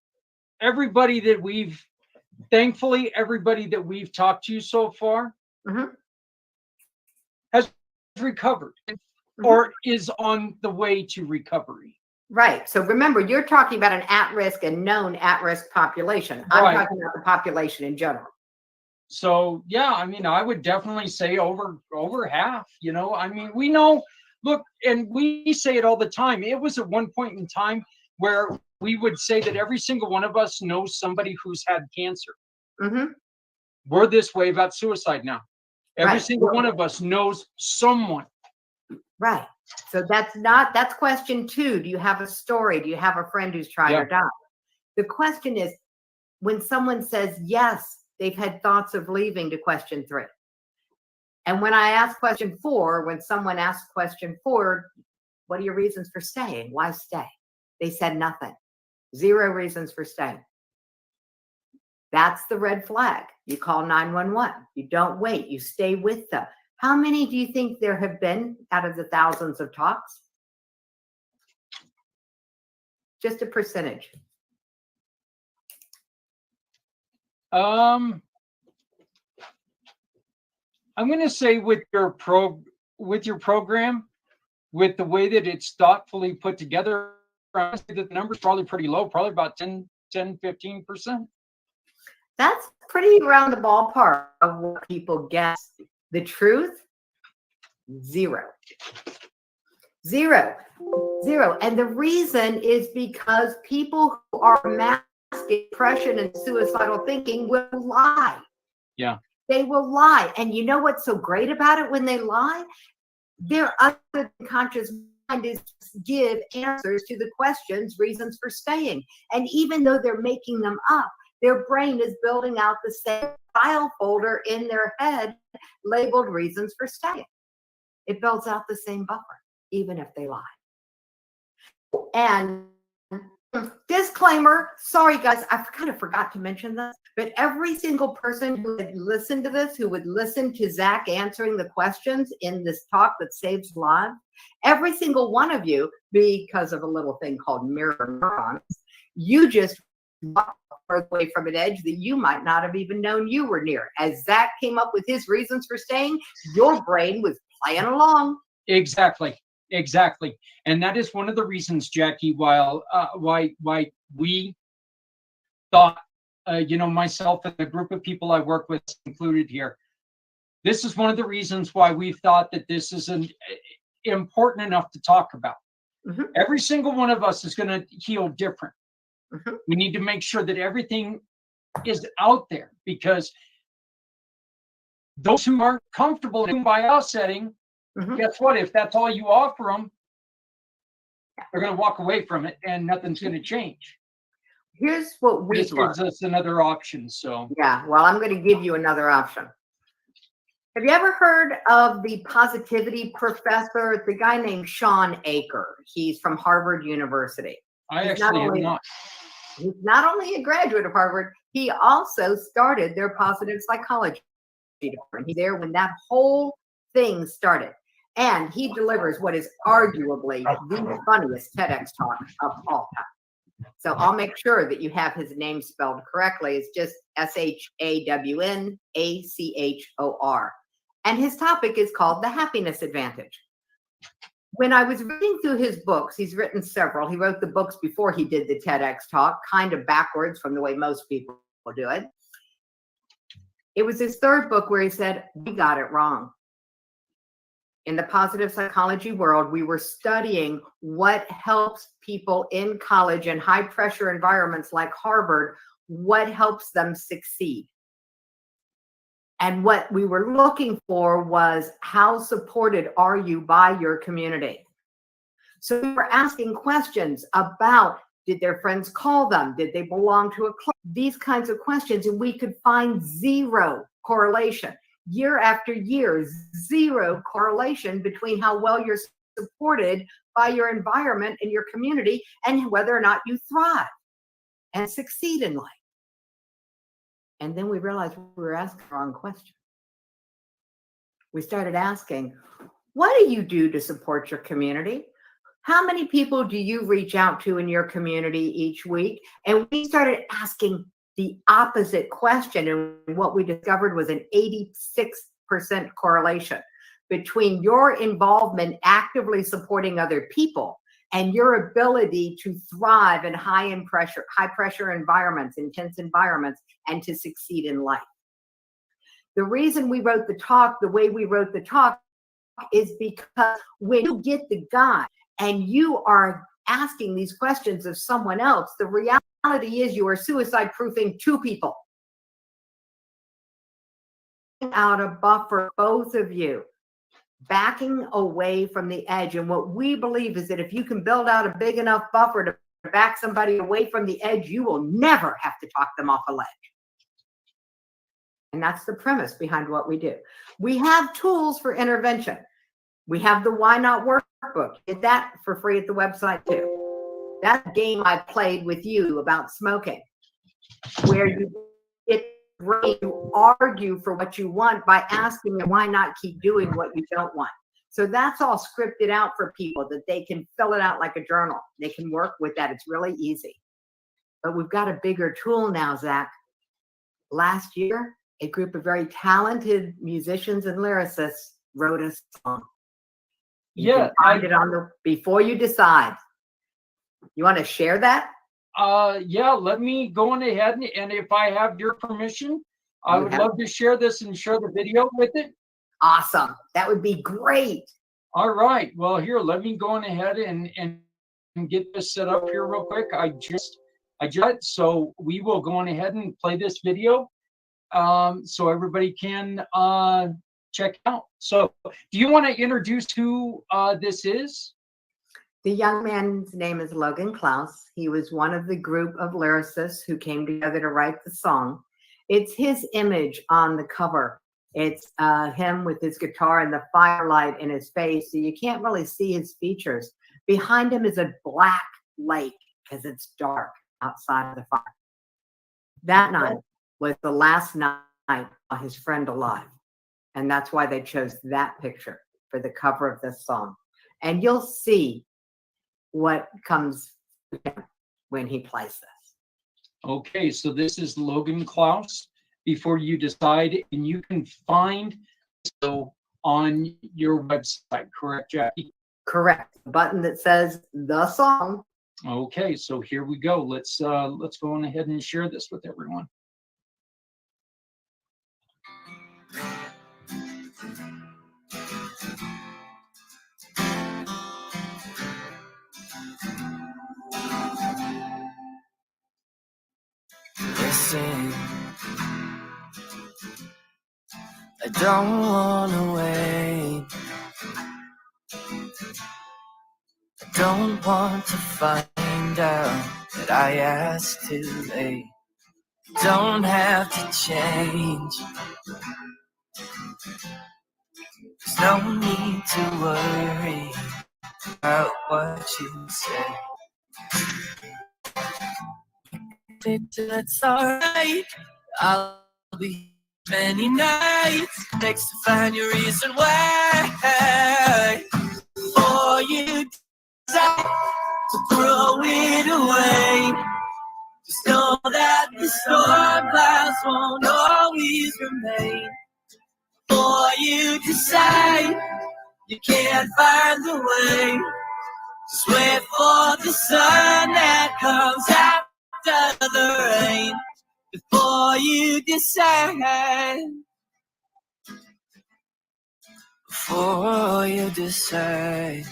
thankfully, everybody that we've talked to so far has recovered or is on the way to recovery. Right. So remember, you're talking about an at-risk and known at-risk population. I'm talking about the population in general. So yeah, I mean, I would definitely say over half. I mean, we know look, and we say it all the time. It was at one point in time where we would say that every single one of us knows somebody who's had cancer. Mm-hmm. We're this way about suicide now. Every Right. single one of us knows someone. Right. So that's question 2. Do you have a story? Do you have a friend who's tried or died? The question is, when someone says yes, they've had thoughts of leaving, to question 3. And when I ask question 4, when someone asks question 4, what are your reasons for staying? Why stay? They said nothing. 0 reasons for staying. That's the red flag. You call 911. You don't wait. You stay with them. How many do you think there have been out of the thousands of talks? Just a percentage. I'm going to say with your program, with the way that it's thoughtfully put together, I say that the number's probably pretty low, probably about 10-15%. That's pretty around the ballpark of what people guess. The truth, 0. 0. 0. And the reason is because people who are masking depression and suicidal thinking will lie. Yeah. They will lie. And you know what's so great about it when they lie? Their unconscious mind is to give answers to the questions, reasons for staying. And even though they're making them up, their brain is building out the same file folder in their head labeled reasons for staying. It builds out the same buffer, even if they lie. And disclaimer, sorry guys, I kind of forgot to mention this, but every single person who would listen to this, who would listen to Zach answering the questions in this talk that saves lives, every single one of you, because of a little thing called mirror neurons, you just walked further away from an edge that you might not have even known you were near. As Zach came up with his reasons for staying, your brain was playing along. Exactly. And that is one of the reasons, Jackie, why we thought, myself and the group of people I work with included here, this is one of the reasons why we thought that this is important enough to talk about. Mm-hmm. Every single one of us is going to heal different. Mm-hmm. We need to make sure that everything is out there, because those who are comfortable in a buyout setting, Mm-hmm. guess what? If that's all you offer them, they're going to walk away from it and nothing's going to change. Here's what we This gives us another option. So yeah, well, I'm going to give you another option. Have you ever heard of the positivity professor? It's a guy named Sean Aker. He's from Harvard University. I He's actually have not. He's not only a graduate of Harvard, he also started their positive psychology department. He's there when that whole thing started. And he delivers what is arguably the funniest TEDx talk of all time. So I'll make sure that you have his name spelled correctly. It's just SHAWNACHOR. And his topic is called The Happiness Advantage. When I was reading through his books, he's written several. He wrote the books before he did the TEDx talk, kind of backwards from the way most people do it. It was his 3rd book where he said, we got it wrong. In the positive psychology world, we were studying what helps people in college and high pressure environments like Harvard, what helps them succeed. And what we were looking for was, how supported are you by your community? So we were asking questions about, did their friends call them? Did they belong to a club? These kinds of questions, and we could find 0 correlation. Year after year, 0 correlation between how well you're supported by your environment and your community and whether or not you thrive and succeed in life. And then we realized we were asking the wrong question. We started asking, what do you do to support your community? How many people do you reach out to in your community each week? And we started asking the opposite question, and what we discovered was an 86% correlation between your involvement actively supporting other people and your ability to thrive in high pressure environments, intense environments, and to succeed in life. The reason we wrote the talk the way we wrote the talk is because when you get the guy and you are asking these questions of someone else, the reality is you are suicide proofing two people. Out a buffer, both of you, backing away from the edge. And what we believe is that if you can build out a big enough buffer to back somebody away from the edge, you will never have to talk them off a ledge. And that's the premise behind what we do. We have tools for intervention. We have the Why Not workbook. Did that for free at the website too. That game I played with you about smoking, where you get ready to argue for what you want by asking them why not keep doing what you don't want. So that's all scripted out for people that they can fill it out like a journal. They can work with that. It's really easy. But we've got a bigger tool now, Zach. Last year, a group of very talented musicians and lyricists wrote a song. You can find it on the before you decide. You want to share that? Yeah, let me go on ahead and if I have your permission, I would love to share this and share the video with it. Awesome. That would be great. All right. Well, here, let me go on ahead and get this set up here real quick. I just so we will go on ahead and play this video so everybody can check out. So do you want to introduce who this is? The young man's name is Logan Klaus. He was one of the group of lyricists who came together to write the song. It's his image on the cover. It's him with his guitar and the firelight in his face, so you can't really see his features. Behind him is a black lake because it's dark outside of the fire. That night was the last night of his friend alive, and that's why they chose that picture for the cover of this song. And you'll see what comes when he plays this. Okay, so this is Logan Klaus. Before you decide, and you can find so on your website, correct, Jackie? Correct. The button that says the song. Okay, so here we go. Let's go on ahead and share this with everyone. Listen, I don't wanna wait. I don't want to find out that I asked too late. Don't have to change. There's no need to worry about what you say. It's alright. I'll be many nights next to find your reason why. Or you decide to throw it away. Just know that the storm clouds won't always remain. Or you decide you can't find the way. Just wait for the sun that comes after the rain. Before you decide. Before you decide.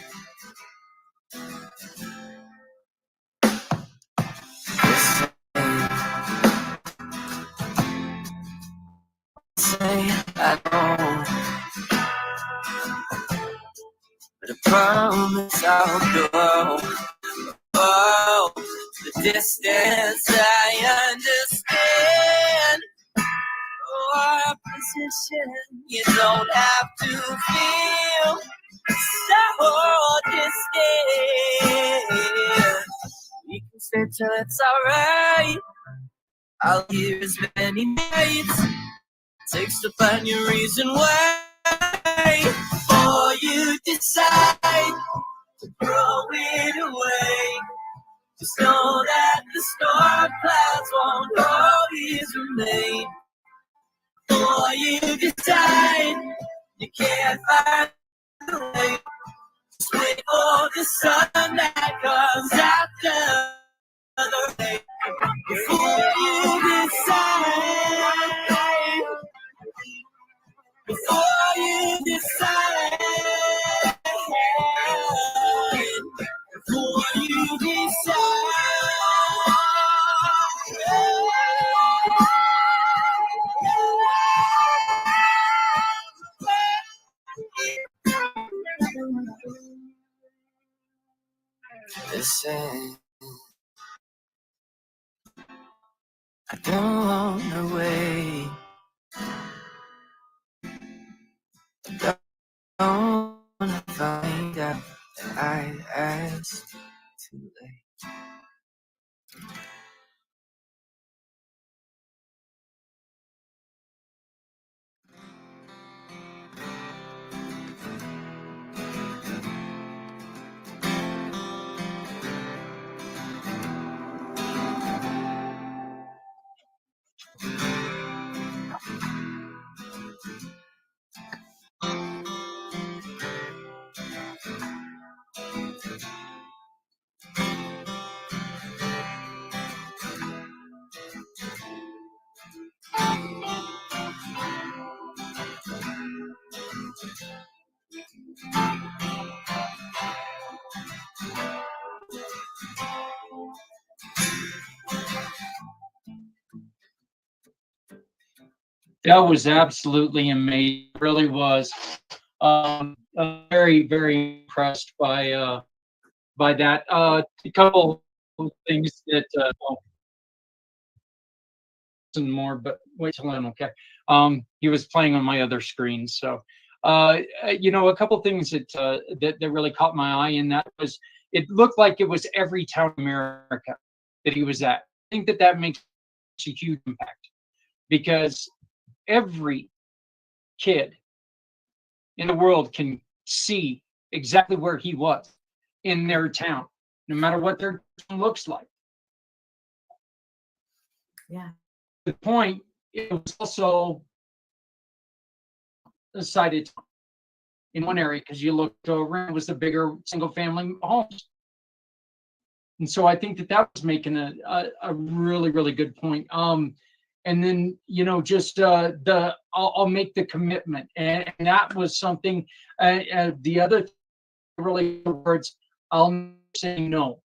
Say I know, but I promise I'll go. Oh, the distance I understand. Oh, our position, you don't have to feel so distant. You can stay till it's alright. I'll hear as many nights takes to find your reason why. Before you decide to throw it away, just know that the storm clouds won't always remain. Before you decide you can't find the way, just wait for the sun that comes after the rain. Before you decide. Before you decide. listen. I don't wanna wait. I don't wanna find out that I asked too late. That was absolutely amazing. It really was. I'm very, very impressed by that. A couple of things that and more, but wait till I'm okay. He was playing on my other screen, so a couple things that really caught my eye, and that was it looked like it was every town in America that he was at. I think that makes a huge impact because every kid in the world can see exactly where he was in their town, no matter what their town looks like. Yeah. The point, it was also a sited in one area because you looked over and it was the bigger single family homes. And so I think that was making a really, really good point. And then, just I'll make the commitment. And that was something, the other really words, I'll say no.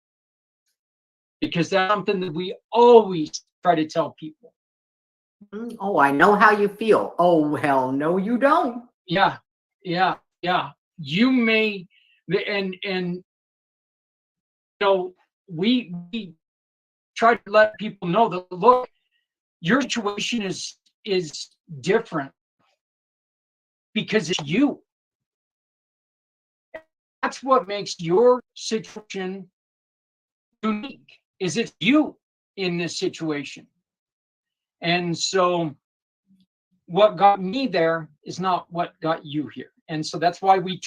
Because that's something that we always try to tell people. Oh, I know how you feel. Oh, hell no, you don't. Yeah. You may, and we try to let people know that, look, your situation is different because it's you. That's what makes your situation unique, is it's you in this situation. And so what got me there is not what got you here. And so that's why we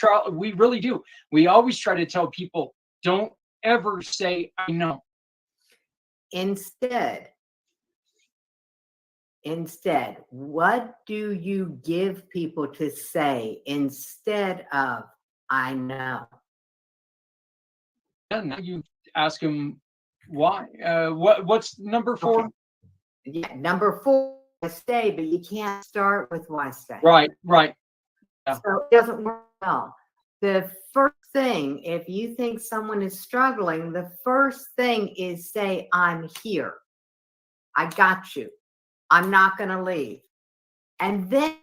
really do. We always try to tell people, don't ever say, I know. Instead, what do you give people to say instead of, I know? And now you ask them why. What's number 4? Okay. Yeah, number 4, why stay, but you can't start with why stay. Right. Yeah. So it doesn't work well. The first thing, if you think someone is struggling, the first thing is say, I'm here. I got you. I'm not going to leave. And then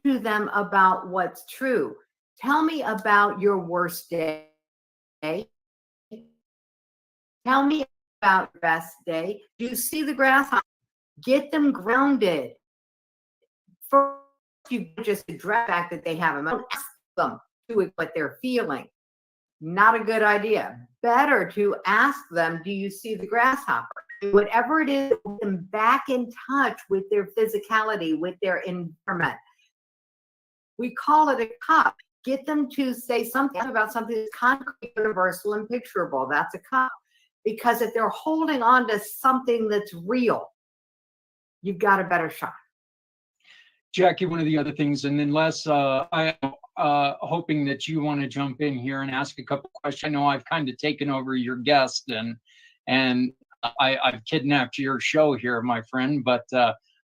to them about what's true. Tell me about your worst day. Tell me about your best day. Do you see the grasshopper? Get them grounded. First, you just address the fact that they have emotions. Ask them what they're feeling. Not a good idea. Better to ask them, do you see the grasshopper? Whatever it is, put them back in touch with their physicality, with their environment. We call it a cup. Get them to say something about something that's concrete, universal, and picturable. That's a cup. Because if they're holding on to something that's real, you've got a better shot. Jackie, one of the other things, and then Les, I am hoping that you want to jump in here and ask a couple questions. I know I've kind of taken over your guest and I've kidnapped your show here, my friend, but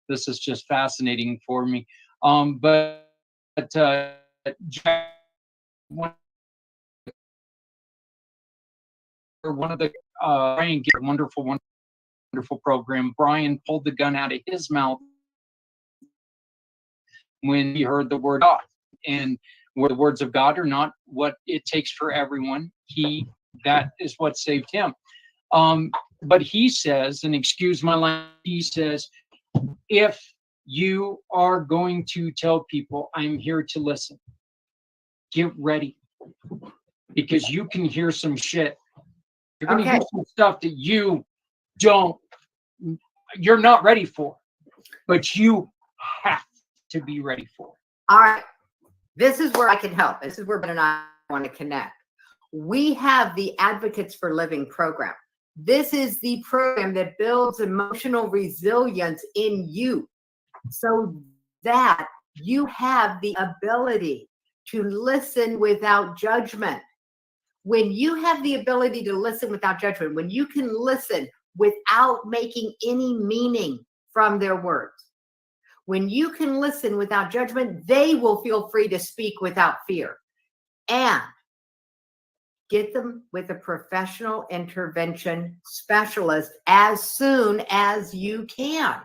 this is just fascinating for me. Jack, one of the Brian gave a wonderful program. Brian pulled the gun out of his mouth when he heard the word God, and where the words of God are not what it takes for everyone. He that is what saved him. But he says, and excuse my language, he says, if you are going to tell people I'm here to listen, get ready, because you can hear some shit. You're going to hear some stuff that you're not ready for, but you have to be ready for. All right. This is where I can help. This is where Ben and I want to connect. We have the Advocates for Living program. This is the program that builds emotional resilience in you so that you have the ability to listen without judgment. When you have the ability to listen without judgment, when you can listen without making any meaning from their words, when you can listen without judgment, they will feel free to speak without fear. And get them with a professional intervention specialist as soon as you can.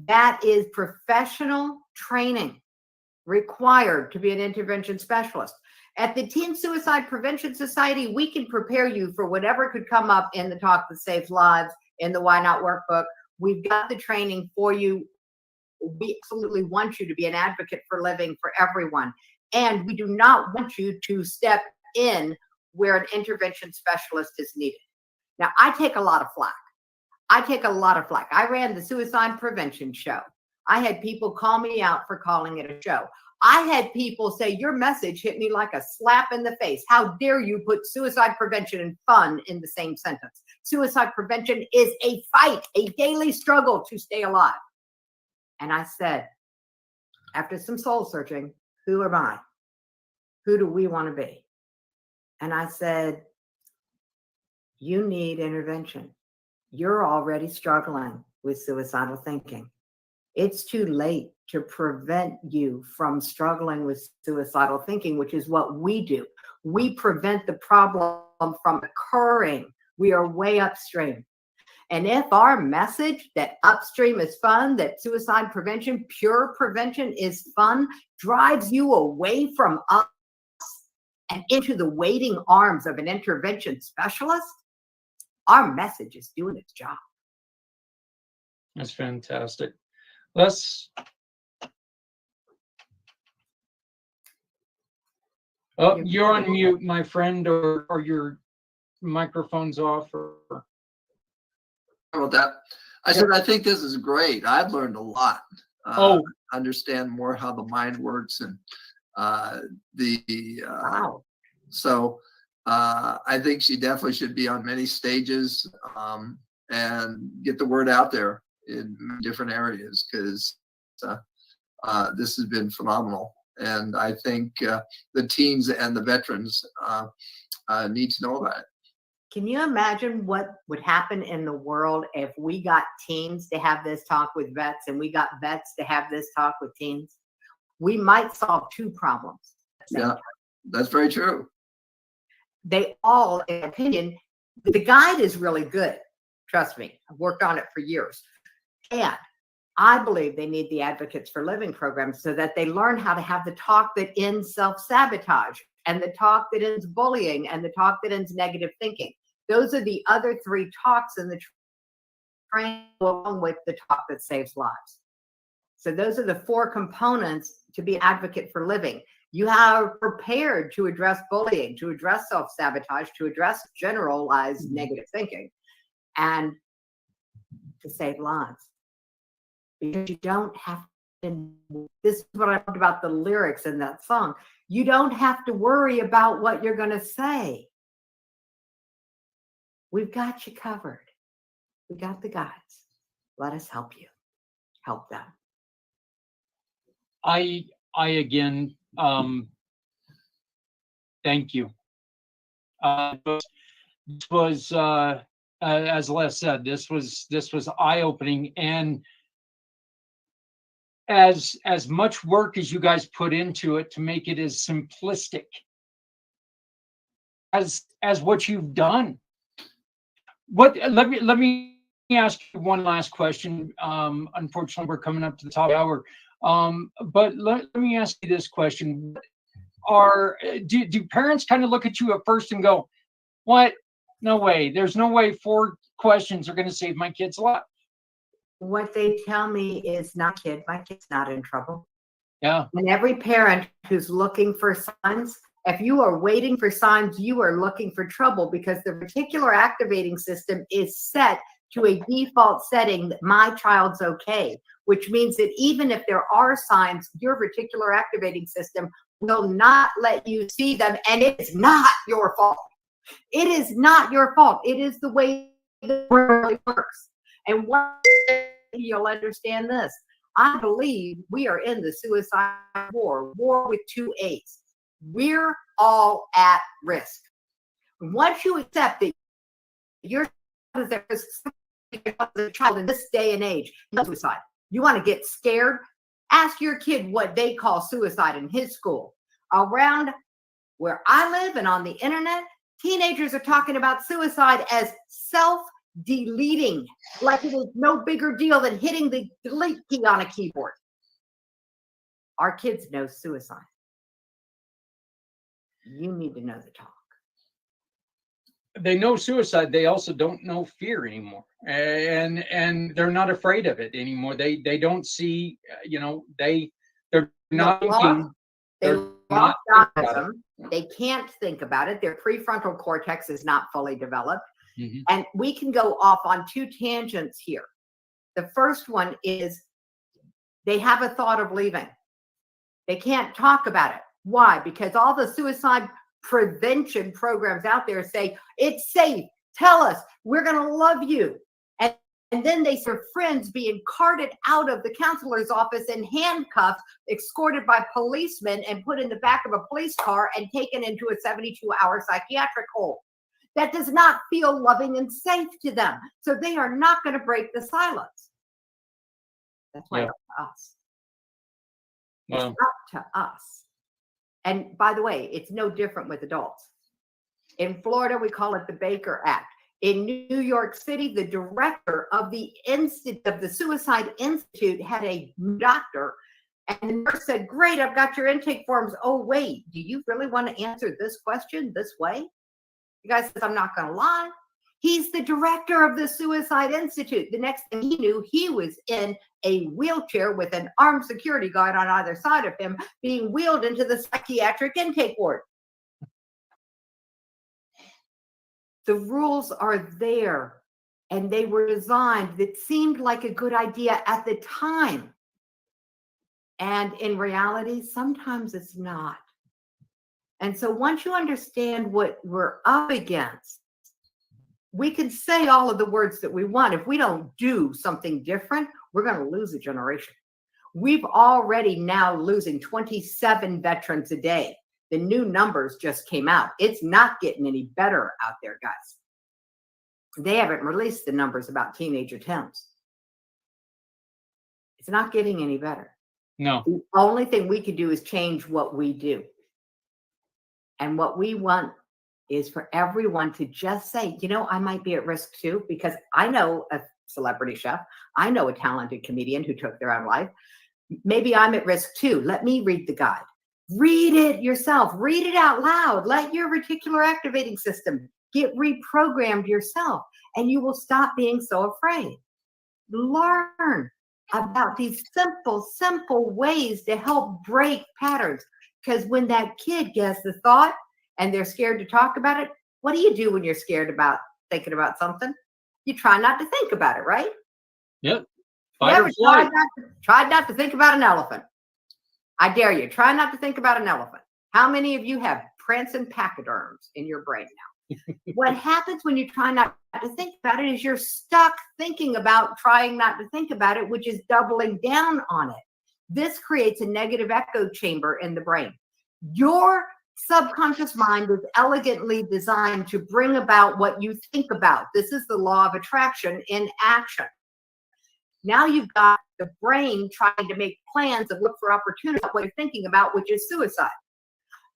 That is professional training required to be an intervention specialist. At the Teen Suicide Prevention Society, we can prepare you for whatever could come up in the Talk That Saves Lives, in the Why Not workbook. We've got the training for you. We absolutely want you to be an advocate for living for everyone. And we do not want you to step in where an intervention specialist is needed. Now, I take a lot of flack. I ran the suicide prevention show. I had people call me out for calling it a show. I had people say, your message hit me like a slap in the face. How dare you put suicide prevention and fun in the same sentence? Suicide prevention is a fight, a daily struggle to stay alive. And I said, after some soul searching, who am I? Who do we want to be? And I said, you need intervention. You're already struggling with suicidal thinking. It's too late to prevent you from struggling with suicidal thinking, which is what we do. We prevent the problem from occurring. We are way upstream. And if our message that upstream is fun, that suicide prevention, pure prevention is fun, drives you away from us and into the waiting arms of an intervention specialist, our message is doing its job. That's fantastic. You're on mute, my friend, or your microphone's off. About that, I said, I think this is great. I've learned a lot. Understand more how the mind works and Wow. So I think she definitely should be on many stages and get the word out there in different areas, because this has been phenomenal. And I think the teens and the veterans need to know about it. Can you imagine what would happen in the world if we got teens to have this talk with vets and we got vets to have this talk with teens? We might solve two problems. Yeah, that's very true. They all, in my opinion, the guide is really good. Trust me, I've worked on it for years. And I believe they need the Advocates for Living program so that they learn how to have the talk that ends self-sabotage, and the talk that ends bullying, and the talk that ends negative thinking. Those are the other three talks in the training, along with the talk that saves lives. So those are the four components to be an advocate for living. You are prepared to address bullying, to address self-sabotage, to address generalized negative thinking, and to save lives. Because you don't have to, this is what I loved about the lyrics in that song. You don't have to worry about what you're going to say. We've got you covered. We got the guides. Let us help you. Help them. I again, thank you. This was, as Les said, this was eye-opening, and as much work as you guys put into it to make it as simplistic as what you've done. Let me ask you one last question. Unfortunately, we're coming up to the top of the hour. But let me ask you this question. are do parents kind of look at you at first and go, what? No way. There's no way 4 questions are going to save my kid's life. What they tell me is, my kid's not in trouble. Yeah. And every parent who's looking for signs, if you are waiting for signs, you are looking for trouble, because the reticular activating system is set to a default setting that my child's okay, which means that even if there are signs, your reticular activating system will not let you see them. And it is not your fault. It is not your fault. It is the way the world works. And one day you'll understand this. I believe we are in the suicide war with 2 A's. We're all at risk. Once you accept that you're a child in this day and age, no suicide. You want to get scared? Ask your kid what they call suicide in his school. Around where I live and on the internet, teenagers are talking about suicide as self-deleting, like it is no bigger deal than hitting the delete key on a keyboard. Our kids know suicide. You need to know the talk. They know suicide. They also don't know fear anymore, and they're not afraid of it anymore. They don't see, they're not thinking. They They're lost not autism. They can't think about it. Their prefrontal cortex is not fully developed. Mhm. And we can go off on 2 tangents here. The first one is they have a thought of leaving. They can't talk about it. Why? Because all the suicide prevention programs out there say, it's safe. Tell us. We're going to love you. And then they see friends being carted out of the counselor's office in handcuffs, escorted by policemen, and put in the back of a police car and taken into a 72-hour psychiatric hold. That does not feel loving and safe to them. So they are not going to break the silence. That's why it's up to us. Well, It's up to us. And by the way, it's no different with adults. In Florida, we call it the Baker Act. In New York City, the director of the Suicide Institute had a doctor, and the nurse said, great, I've got your intake forms. Oh, wait, do you really want to answer this question this way? The guy says, I'm not going to lie. He's the director of the Suicide Institute. The next thing he knew, he was in a wheelchair with an armed security guard on either side of him, being wheeled into the psychiatric intake ward. The rules are there, and they were designed that seemed like a good idea at the time. And in reality, sometimes it's not. And so once you understand what we're up against, we can say all of the words that we want. If we don't do something different, we're going to lose a generation. We've already now losing 27 veterans a day. The new numbers just came out. It's not getting any better out there, guys. They haven't released the numbers about teenage attempts. It's not getting any better. no. The only thing we can do is change what we do. And what we want is for everyone to just say, I might be at risk too, because I know a celebrity chef. I know a talented comedian who took their own life. Maybe I'm at risk too. Let me read the guide. Read it yourself. Read it out loud. Let your reticular activating system get reprogrammed yourself, and you will stop being so afraid. Learn about these simple ways to help break patterns. Because when that kid gets the thought and they're scared to talk about it, what do you do when you're scared about thinking about something? You try not to think about it, right? Yep. Fight or flight. Try not to think about an elephant. I dare you. Try not to think about an elephant. How many of you have prancing pachyderms in your brain now? What happens when you try not to think about it is you're stuck thinking about trying not to think about it, which is doubling down on it. This creates a negative echo chamber in the brain. Your subconscious mind is elegantly designed to bring about what you think about. This is the law of attraction in action. Now you've got the brain trying to make plans and look for opportunity, what you're thinking about, which is suicide.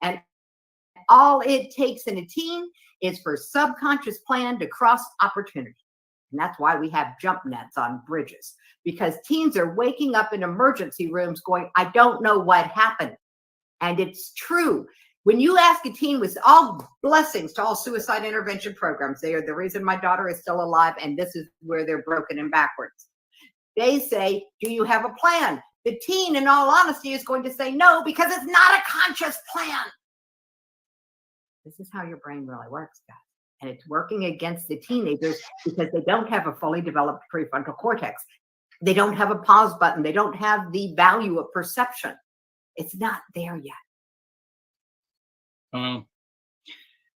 And all it takes in a teen is for subconscious plan to cross opportunity. And that's why we have jump nets on bridges, because teens are waking up in emergency rooms going, I don't know what happened. And it's true. When you ask a teen, with all blessings to all suicide intervention programs, they are the reason my daughter is still alive, and this is where they're broken and backwards. They say, do you have a plan? The teen, in all honesty, is going to say no, because it's not a conscious plan. This is how your brain really works, guys. And it's working against the teenagers because they don't have a fully developed prefrontal cortex. They don't have a pause button. They don't have the value of perception. It's not there yet.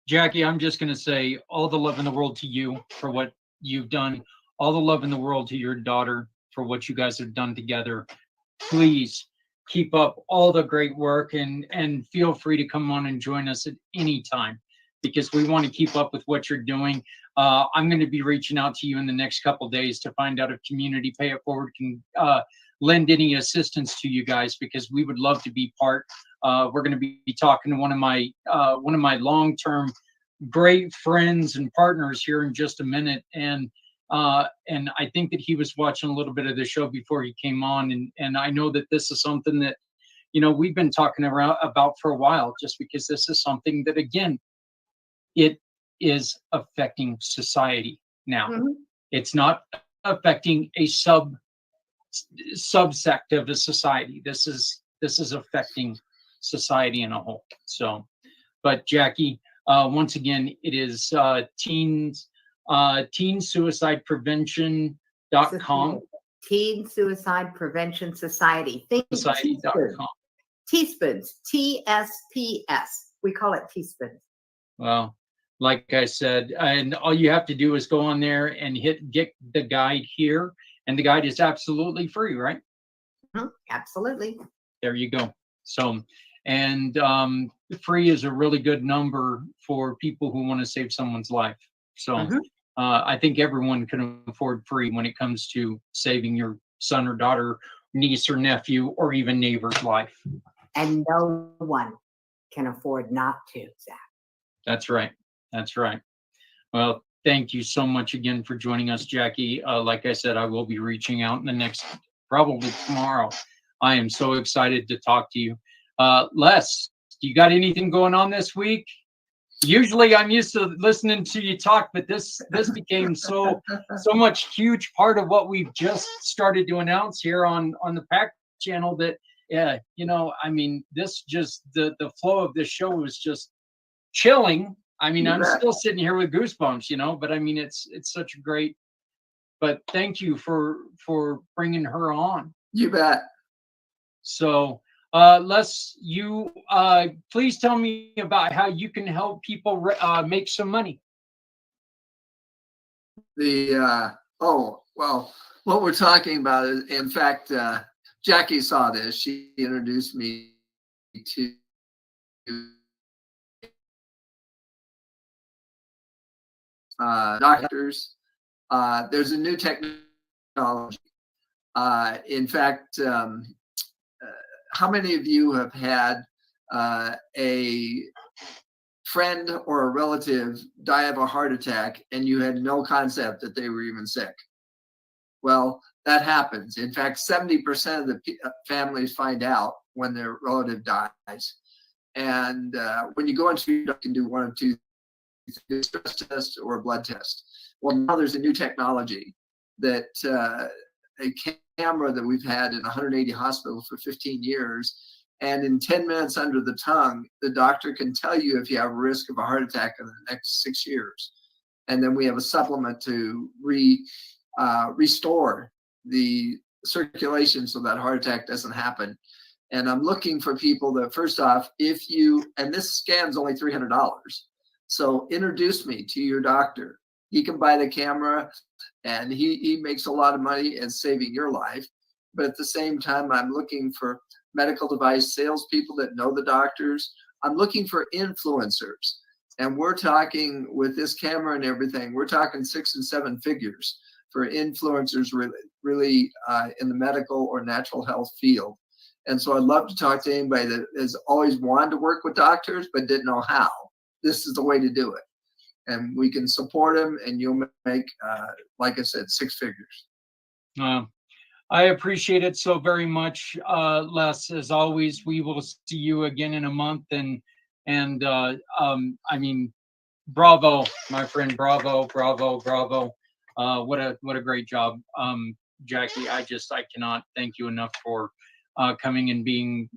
Jackie, I'm just going to say all the love in the world to you for what you've done. All the love in the world to your daughter for what you guys have done together. Please keep up all the great work, and feel free to come on and join us at any time, because we want to keep up with what you're doing. I'm going to be reaching out to you in the next couple of days to find out if Community Pay It Forward can lend any assistance to you guys, because we would love to be part. We're going to be talking to one of my long-term great friends and partners here in just a minute, and I think that he was watching a little bit of the show before he came on, and I know that this is something that, you know, we've been talking about for a while, just because this is something that, again, it is affecting society now. Mhm. It's not affecting a subsect of the society. This is affecting society in a whole. So, but Jackie, once again, it is Teen Suicide Prevention.com. Teen Suicide Prevention Society. Think Society.com. Teaspoons. TSPS. We call it teaspoons. Well, like I said, and all you have to do is go on there and get the guide here, and the guide is absolutely free, right? Absolutely. There you go. So, and free is a really good number for people who want to save someone's life. So I think everyone can afford free when it comes to saving your son or daughter, niece or nephew, or even neighbor's life. And no one can afford not to, Zach. That's right. That's right. Well, thank you so much again for joining us, Jackie. Like I said, I will be reaching out in the next, probably tomorrow. I am so excited to talk to you. Les, you got anything going on this week? Usually I'm used to listening to you talk, but this became so much huge part of what we've just started to announce here on the PAC channel that, you know, I mean, this just, the flow of this show was just chilling. I mean, I'm still sitting here with goosebumps, you know, but I mean, it's such a great, but thank you for bringing her on. You bet. So, Les, you please tell me about how you can help people make some money. Well, what we're talking about is, in fact, Jackie saw this. She introduced me to doctors. There's a new technology. In fact, how many of you have had a friend or a relative die of a heart attack and you had no concept that they were even sick? Well, that happens. In fact, 70% of the families find out when their relative dies. And when you go into, you can do one of two: stress test or a blood test. Well, now there's a new technology that a camera that we've had in 180 hospitals for 15 years, and in 10 minutes under the tongue, the doctor can tell you if you have a risk of a heart attack in the next 6 years. And then we have a supplement to restore the circulation so that heart attack doesn't happen. And I'm looking for people that, first off, if you, and this scan's only $300. So introduce me to your doctor. He can buy the camera, and he makes a lot of money in saving your life. But at the same time, I'm looking for medical device salespeople that know the doctors. I'm looking for influencers. And we're talking, with this camera and everything, we're talking 6 and 7 figures for influencers really in the medical or natural health field. And so I'd love to talk to anybody that has always wanted to work with doctors but didn't know how. This is the way to do it. And we can support them, and you'll make, like I said, 6 figures. I appreciate it so very much, Les. As always, we will see you again in a month, and I mean, bravo, my friend, bravo, bravo, bravo. What a great job, Jackie. I cannot thank you enough for coming and being